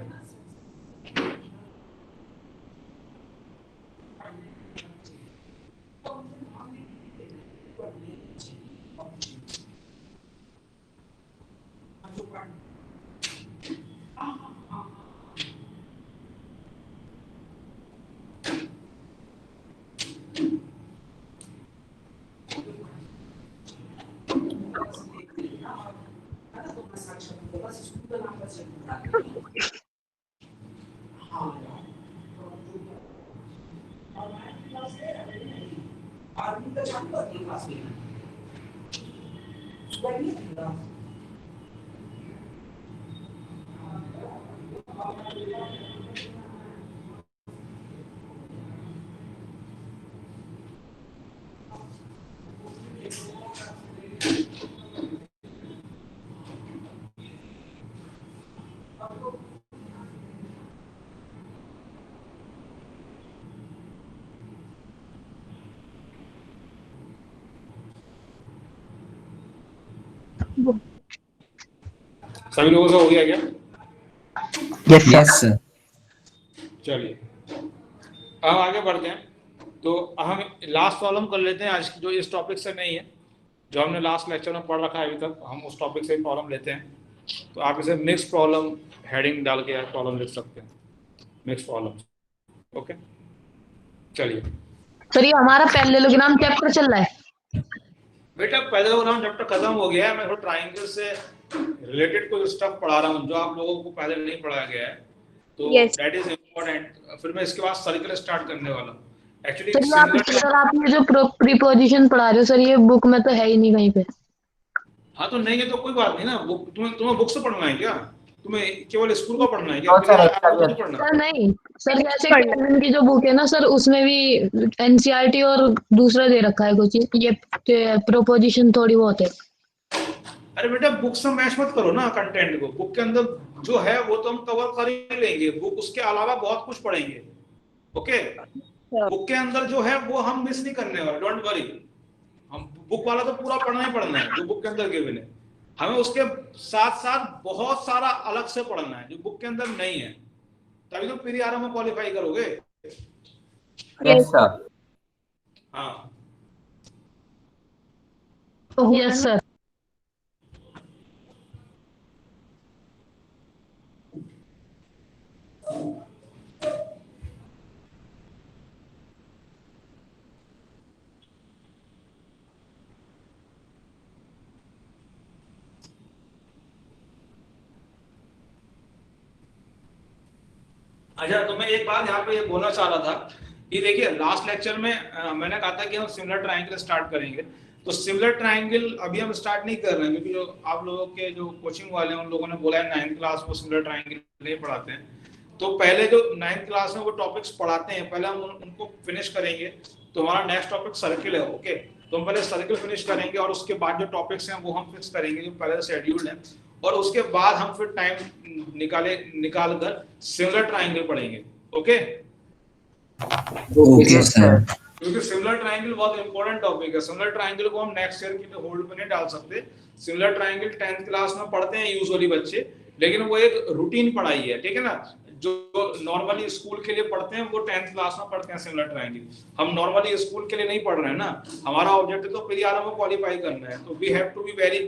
सभी लोगों से हो गया क्या? Yes sir. चलिए, अब आगे बढ़ते हैं। तो हम लास्ट प्रॉब्लम कर लेते हैं आज की, जो इस टॉपिक से नहीं है, जो हमने लास्ट लेक्चर में पढ़ रखा है अभी तक, हम उस टॉपिक से ही प्रॉब्लम लेते हैं। तो आप इसे मिक्स प्रॉब्लम हेडिंग डाल के प्रॉब्लम लिख सकते हैं, मिक्स प्रॉब्लम। ओके, चलिए। सर ये हमारा पैरेललोग्राम चैप्टर चल रहा है। बेटा पैरेललोग्राम चैप्टर खत्म हो गया है। मैं थोड़ा ट्राइंगल से रिलेटेड कुछ स्टफ पढ़ा रहा हूँ जो आप लोगों को पहले नहीं पढ़ाया गया है, तो दैट इज इम्पोर्टेंट। फिर मैं इसके बाद सर्कल स्टार्ट करने वाला हूँ। एक्चुअली सर आप ये जो प्रीपोजिशन पढ़ा रहे हो सर, ये बुक में तो है ही नहीं कहीं पे। हाँ, तो नहीं है तो कोई बात नहीं ना। तुम्हें बुक से पढ़ना है क्या? तुम्हें केवल स्कूल का पढ़ना है क्या? सर नहीं सर, जैसे कैनन की जो बुक है ना सर, उसमें भी एनसीईआरटी और दूसरा दे रखा है कुछ, ये प्रोपोजिशन थोड़ी बहुत है। अरे बेटा, बुक से मैच मत करो ना कंटेंट को। बुक के अंदर जो है वो तो हम कवर कर ही लेंगे, बुक उसके अलावा बहुत कुछ पढ़ेंगे। ओके, बुक के अंदर जो है वो हम मिस नहीं करने वाले, डोंट वरी। हम बुक वाला तो पूरा पढ़ना ही पढ़ना है जो बुक के अंदर गिवन है। हमें उसके साथ साथ बहुत सारा अलग से पढ़ना है जो बुक के अंदर नहीं है, तभी तो पीआरएम में क्वालिफाई करोगे। Yes sir. हाँ यस सर। अच्छा, तो मैं एक बात यहाँ पे ये बोलना चाह रहा था कि देखिए, लास्ट लेक्चर में मैंने कहा था कि हम सिमिलर ट्रायंगल स्टार्ट करेंगे। तो सिमिलर ट्रायंगल अभी हम स्टार्ट नहीं कर रहे हैं, क्योंकि जो आप लोगों के जो कोचिंग वाले हैं उन लोगों ने बोला है 9th क्लास को सिमिलर ट्रायंगल नहीं पढ़ाते हैं। तो पहले जो 9th क्लास में वो टॉपिक्स पढ़ाते हैं, पहले हम उनको फिनिश करेंगे। तो हमारा नेक्स्ट टॉपिक सर्किल है। ओके, तो हम पहले सर्किल फिनिश करेंगे और उसके बाद जो टॉपिक्स हैं वो हम फिक्स करेंगे जो पहले शेड्यूल्ड है, और उसके बाद हम फिर टाइम निकाल कर सिमिलर ट्रायंगल पढ़ेंगे। Okay okay sir. क्योंकि सिमिलर ट्रायंगल बहुत इंपॉर्टेंट टॉपिक है। सिमिलर ट्रायंगल को हम नेक्स्ट ईयर के लिए होल्ड पे नहीं डाल सकते। सिमिलर ट्रायंगल 10th क्लास में पढ़ते हैं यूजुअली बच्चे, लेकिन वो एक रूटीन पढ़ाई है, ठीक है ना। जो नॉर्मली स्कूल के लिए पढ़ते हैं वो 10th क्लास में पढ़ते हैं सिमिलर ट्रायंगल। हम नॉर्मली स्कूल के लिए नहीं पढ़ रहे हैं ना, हमारा ऑब्जेक्टिव तो पीआरएम में क्वालिफाई करना है। तो we have to be very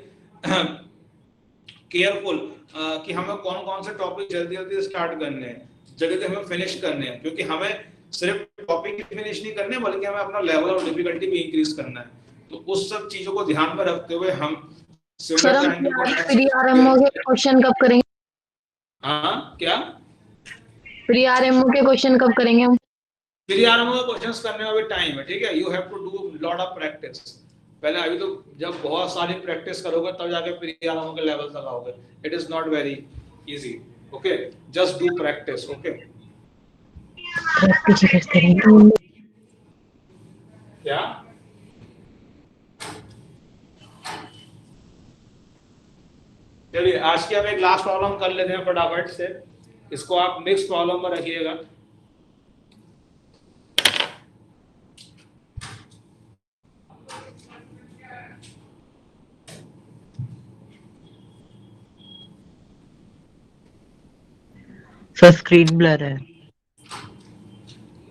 careful कि हमें कौन कौन से टॉपिक जल्दी जल्दी स्टार्ट करने हैं, जल्दी हमें फिनिश करने हैं, क्योंकि हमें सिर्फ टॉपिक ही फिनिश नहीं करने बल्कि हमें अपना लेवल और डिफिकल्टी भी इंक्रीज करना है। तो उस सब चीजों को ध्यान में रखते हुए हम पीआरएमओ के क्वेश्चन कब करेंगे? हाँ क्या? पीआरएमओ के क्वेश्चन कब करेंगे हम? पीआरएमओ के क्वेश्चंस करने में भी टाइम है, ठीक है। You have to do lot of practice. पहले अभी तो जब बहुत सारी प्रैक्टिस करोगे तब जाके पीआरएमओ के लेवल तक आओगे। It is not very easy. Okay, just do practice. Okay. Practice करते रहेंगे। क्या? चलिए आज की हम एक लास्ट प्रॉब्लम कर लेते हैं फटाफट से। इसको आप नेक्स्ट प्रॉब्लम में रखिएगा। सर स्क्रीन ब्लर है।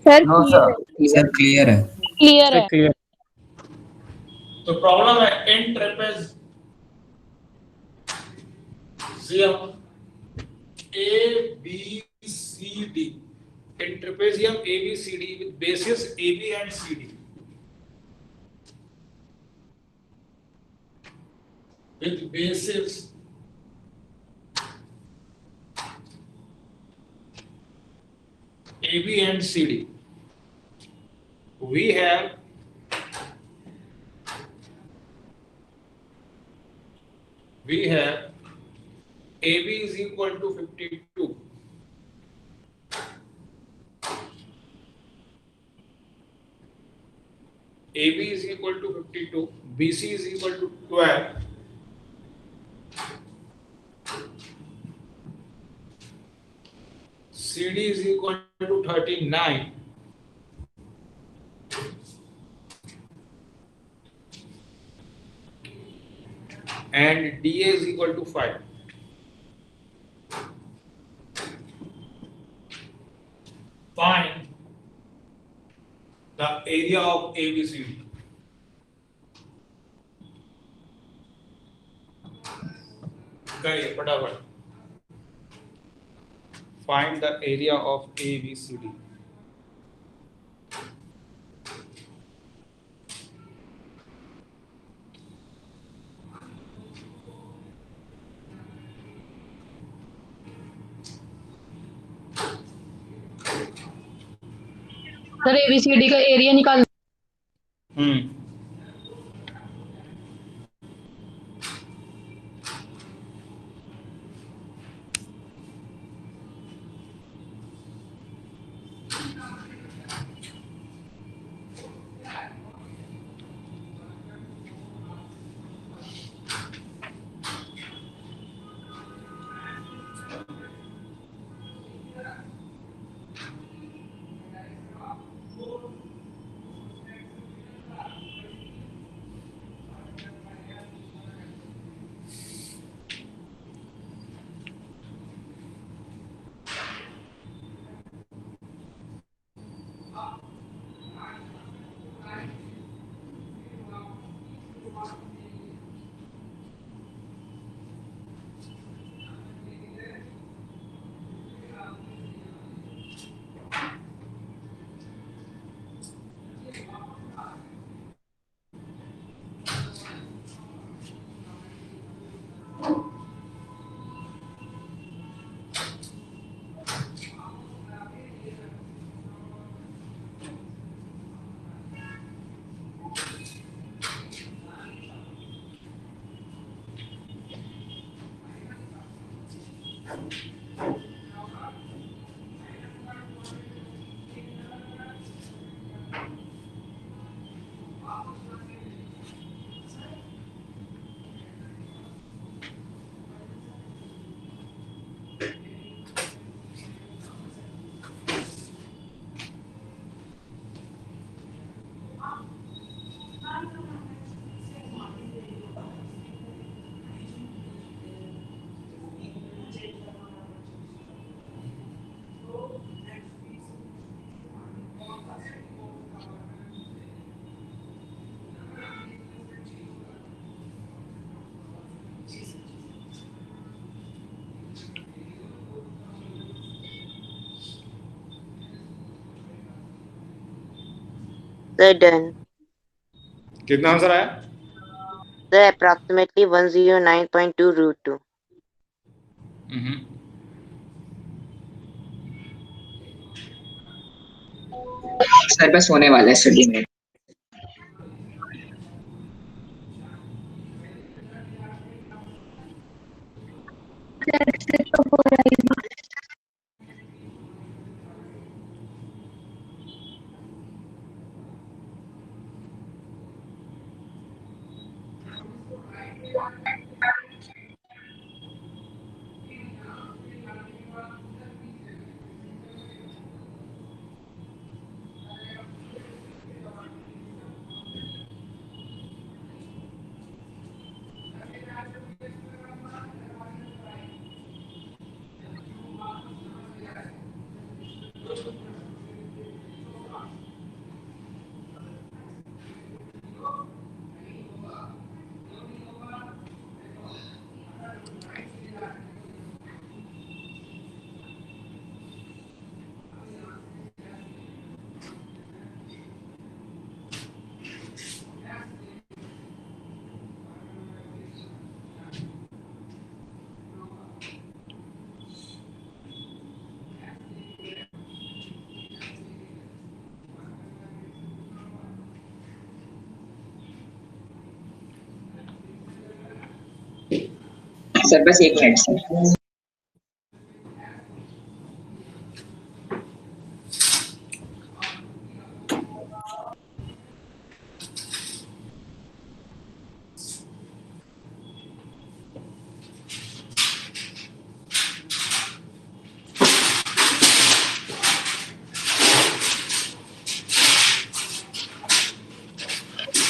Sir no sir, sir clear है। क्लियर है। क्लियर। तो प्रॉब्लम है in trapezium ABCD, in trapezium ABCD with bases AB and CD, with bases AB and CD, we have AB is equal to 52, AB is equal to 52, BC is equal to 12, CD is equal to 39, and DA is equal to 5. Find the area of ABCD. करिए फटाफट। Find the area of ABCD. Sir ABCD का एरिया निकाल। Sir, done. कितना आंसर आया? Sir, approximately 109.2 root 2. सर बस होने वाला है स्टडी में। तो हो जाएगी। सर बस 1 मिनट सर।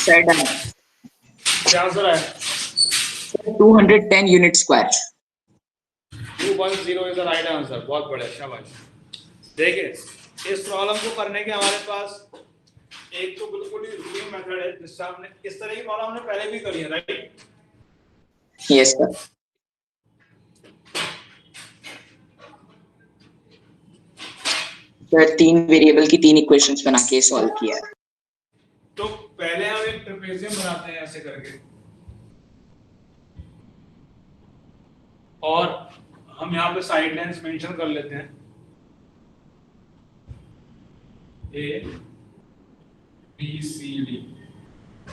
Sir done. क्या आंसर है? 210 unit square. 210 is the right answer. बहुत बढ़िया, शाबाश। देखिए, इस प्रॉब्लम को करने के हमारे पास एक तो बिल्कुल ही रूटीन मेथड है, जिससे हमने इस तरह की प्रॉब्लम हमने पहले भी करी है, right? Yes sir. Sir 3 variable की 3 इक्वेशंस बना के सॉल्व किया है। तो पहले हम एक ट्रेपेजियम बनाते हैं ऐसे करके, और हम यहाँ पे साइड लाइंस मेंशन कर लेते हैं। ए बी सी डी,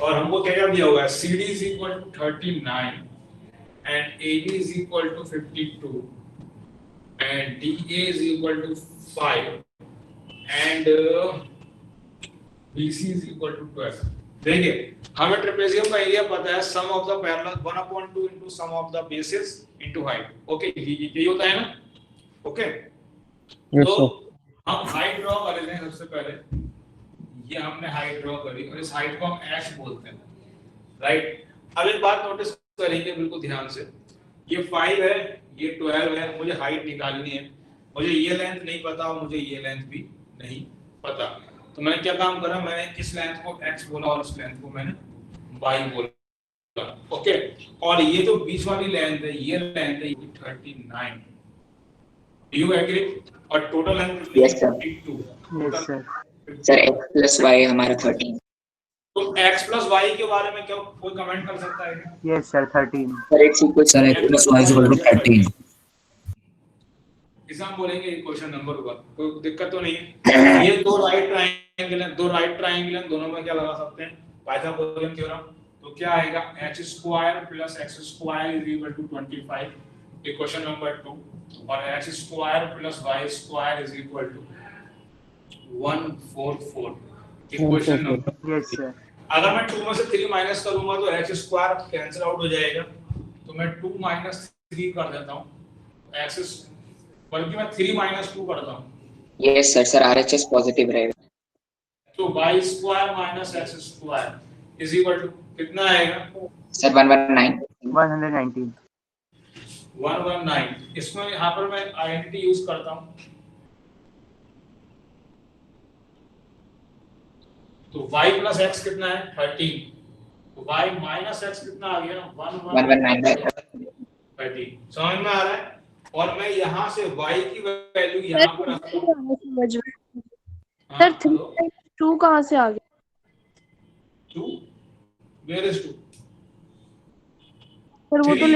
और हमको क्या दिया होगा? C D is equal to 39 and A D is equal to 52 and D A is equal to 5 and BC is equal to 12। देखिए, हमें ट्रेपेजियम का एरिया पता है, sum of the parallel 1/2 into sum of the basis into height. Okay, यही होता है ना? ओके, तो हम हाइट ड्रॉ कर लेते हैं। सबसे पहले ये हमने हाइट ड्रॉ करी और इस हाइट को हम h बोलते हैं, राइट? अब एक बात नोटिस करेंगे बिल्कुल ध्यान से, ये 5 है, ये 12 है, मुझे हाइट निकालनी है। मुझे ये लेंथ नहीं पता और मुझे ये लेंथ भी नहीं पता, तो मैंने क्या काम करा? मैंने इस लेंथ को x बोला और इस लेंथ को मैंने y बोला। ओके, और ये जो बीच वाली लेंथ है, ये लेंथ है 39। You agree? और total length yes sir. 52। Yes sir. Sir x plus y हमारा 13। तो x प्लस y के बारे में क्या कोई कमेंट कर सकता है क्या? Yes sir 13। Sir x equal sir x plus y is equal to 13। इसे हम बोलेंगे इक्वेशन नंबर 1। कोई दिक्कत तो नहीं है। ये दो राइट ट्रायंगल हैं, दोनों में क्या लगा सकते हैं? Pythagorean theorem. तो क्या आएगा? h square plus x square is equal to 25, equation number 2, और h square plus y square is equal to 144, equation number. Yes sir. अगर मैं 2 में से 3 माइनस करूंगा तो h स्क्वायर कैंसिल आउट हो जाएगा, तो मैं 2 माइनस 3 कर देता हूं। x बल्कि मैं 3 माइनस 2 करता हूं। Yes sir. Sir RHS positive रहेगा, तो y square minus x square is equal to कितना आएगा? सर 119। 119। 119। इसमें यहाँ पर मैं आइडेंटिटी यूज करता हूँ, तो y प्लस x कितना है? 13। तो y माइनस x कितना आ गया? 119। 13। समझ में आ रहा है? और मैं यहाँ से y की वैल्यू यहाँ पर रखता हूँ। सर 2 कहाँ से आ गया? 2 वेयर इज 2? सर वो तो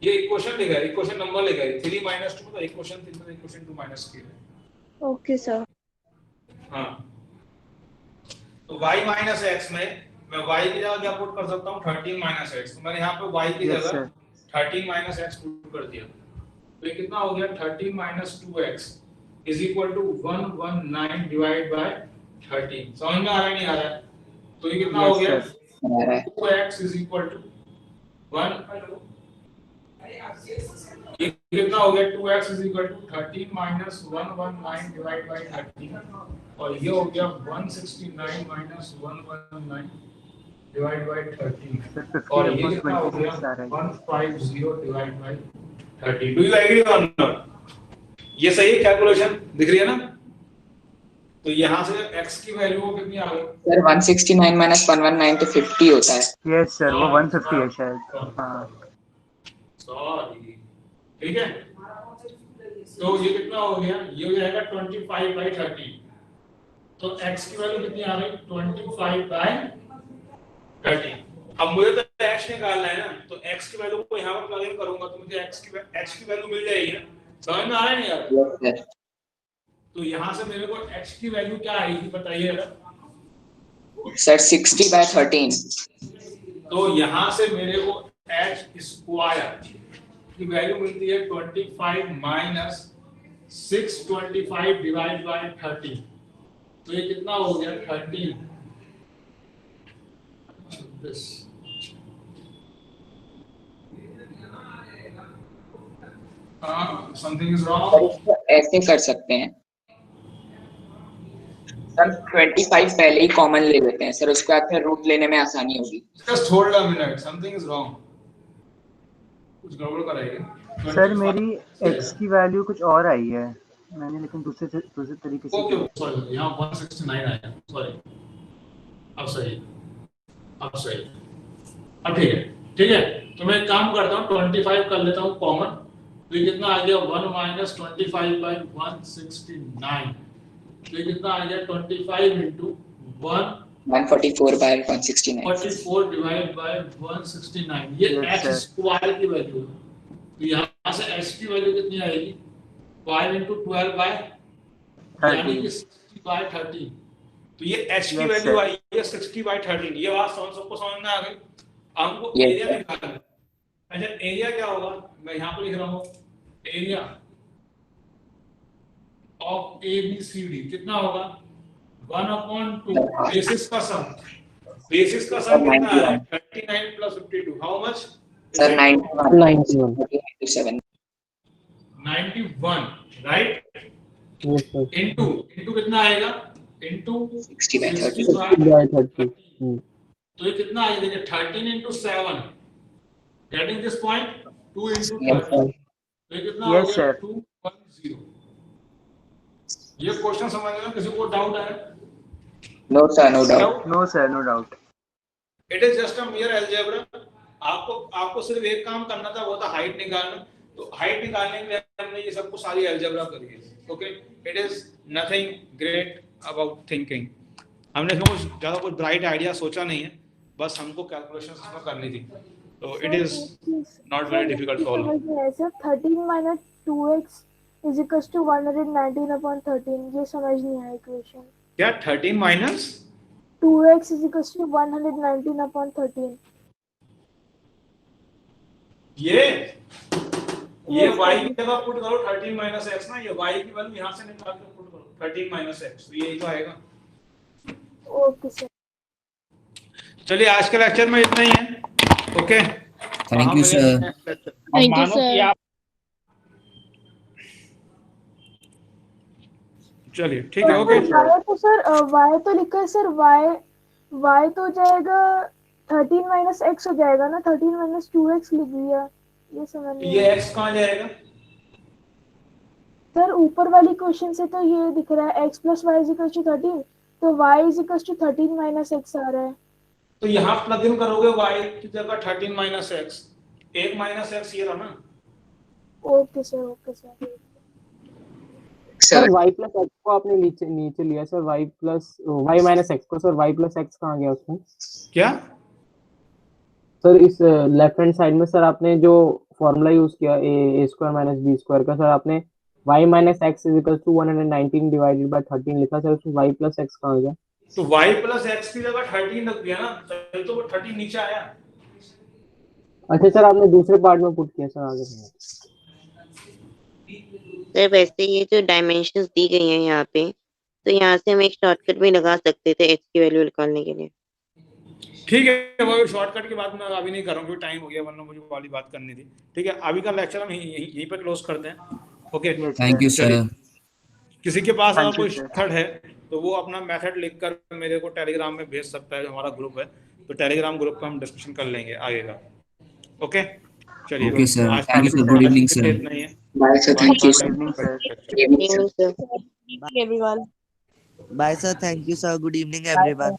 ये इक्वेशन लिखा है, इक्वेशन नंबर लिखा है 3 माइनस 2, तो इक्वेशन 3 में इक्वेशन 2 माइनस की है। Okay sir. हाँ, तो y माइनस x में मैं y की जगह क्या पुट कर सकता हूँ? 13 माइनस x। तो मैंने यहाँ पे y की जगह 13 माइनस एक्स पुट कर दिया, तो ये कितना हो गया 13 minus 2x is equal to 119 divide by 13। समझ में आ रहा है नहीं आ रहा है? तो ये कितना हो गया 2x इज इक्वल टू 1, ये कितना हो गया 2x is equal to 13 minus 119 divide by 13 और ये हो गया 169 माइनस 119 डिवाइड बाय 13 और ये कितना हो गया 150 divide by 30। Do you agree और नॉट? ये सही है कैलकुलेशन दिख रही है ना? तो यहाँ से x की वैल्यू वो कितनी आ गई सर 169 माइनस 119 तो 50 होता है। यस सर वो 150 है शायद। हाँ सॉरी, ठीक है। तो ये कितना हो गया, ये हो जाएगा 25 बाई 30। तो x की वैल्यू कितनी आ गई 25 बाई 30। अब मुझे तो x निकालना है ना, तो x की वैल्यू को यहाँ पर प्लग इन करूंगा तो मुझे x की वैल्यू मिल जाएगी ना। समझ में आ रहा है नहीं यार? तो यहाँ से मेरे को x की वैल्यू क्या आएगी बताइए सर 60 बाय 13। तो यहाँ से मेरे को h स्क्वायर की वैल्यू मिलती है 25 माइनस 625 डिवाइड बाय 30। तो ये कितना हो गया 13। Something is wrong. ऐसे कर सकते हैं सर, 25 पहले ही कॉमन ले लेते हैं सर, उसके बाद फिर रूट लेने में आसानी होगी। Just hold a minute, something is wrong, कुछ गड़बड़ कराएंगे। सर मेरी x की वैल्यू कुछ और आई है, मैंने लेकिन दूसरे तरीके से। ओके सॉरी, यहाँ 169 आया, सॉरी। अब सही, अब सही, अब ठीक है, ठीक है। तो मैं एक काम करता हूँ 25 कर लेता हूँ कॉमन। तो ये कितना आ गया 1 माइनस 25 बाई 169। तो ये कितना आ गया 25 इंटू 144 बाय 169 44 डिवाइड बाय 169। ये x स्क्वायर की वैल्यू है। तो यहाँ से x की वैल्यू कितनी आएगी 5 इंटू 12 बाय यानी कि 60 बाय 13। तो ये h की वैल्यू आई है 60 बाय 13। ये बात सबको समझ में आ गई। हमको एरिया निकालना है। अच्छा एरिया क्या होगा, मैं यहाँ पर लिख रहा हूँ एरिया ऑफ ABCD कितना होगा 1/2 बेसिस का सम। बेसिस का सम कितना है 39 plus 52 how much sir 91 right. Into कितना आएगा इनटू 60 बाय 30। तो ये कितना आएगा देखिए 13 into 7 getting this point 2 into 13। तो ये कितना हो गया 210। ये क्वेश्चन समझने में किसी को डाउट है? No sir, no doubt. No sir, no doubt. It is just a mere algebra. आपको सिर्फ एक काम करना था, वो था हाइट निकालना। तो हाइट निकालने के लिए हमने ये सब कुछ सारी अलजेब्रा करी है। Okay, it is nothing great about thinking. हमने इसमें कुछ ज्यादा कुछ ब्राइट आइडिया सोचा नहीं है, बस हमको कैलकुलेशंस इसमें करनी थी। तो it is not very difficult problem. Sir 13 minus 2x is equal to 119/13। ये समझ नहीं आया इक्वेशन। क्या 13 minus 2x is equal to 119/13। ये y की जगह पुट करो 13 माइनस x ना, ये y की वैल्यू यहाँ से निकाल के पुट करो 13 माइनस x, तो यही तो आएगा। ओके सर, चलिए आज के लेक्चर में इतना ही है। Okay, thank you sir. Thank you sir. चलिए ठीक है। ओके तो सर y तो लिखा है सर, y तो हो जाएगा 13 माइनस x हो जाएगा ना, 13 माइनस 2x लिख दिया। ये समझ नहीं। ये x कहाँ जाएगा सर? ऊपर वाली क्वेश्चन से तो ये दिख रहा है x plus y is equal to 13, तो y is equal to 13 minus x आ रहा है। तो यहाँ प्लग इन करोगे y की जगह 13 माइनस x, 1 माइनस x ये रहा ना। Okay sir, okay sir. Sir y plus x को आपने नीचे लिया sir, y plus y minus x को। सर y प्लस x कहाँ गया उसमें? क्या सर इस लेफ्ट हैंड साइड में सर आपने जो फॉर्मूला यूज किया a square minus b square का, सर आपने y minus x is equal to 119 divided by 13 लिखा। सर उसमें y प्लस x कहाँ गया? तो y प्लस x की जगह 13 रख दिया ना, तो वो 13 नीचे आया। अच्छा सर, आपने दूसरे पार्ट में पुट किया सर, आगे सर वैसे ये जो डायमेंशंस दी गई हैं यहाँ पे, तो यहाँ से हम एक शॉर्टकट भी लगा सकते थे x की वैल्यू निकालने के लिए। ठीक है, वो शॉर्टकट की बात मैं अभी नहीं कर रहा हूँ क्योंकि टाइम हो गया, वरना मुझे वो वाली बात करनी थी। ठीक है, अभी का लेक्चर हम यहीं पर क्लोज करते हैं। Okay, thank you sir. किसी के पास अगर कोई मेथड है तो वो अपना मेथड लिखकर मेरे को टेलीग्राम में भेज सकता है, जो हमारा ग्रुप है, तो टेलीग्राम ग्रुप पे हम डिस्कशन कर लेंगे आगे का। ओके चलिए, ओके सर, आज thank you sir, good evening sir. इतना ही है। Bye sir, thank you sir. Evening, sir. Bye sir, thank you sir. Good evening everyone.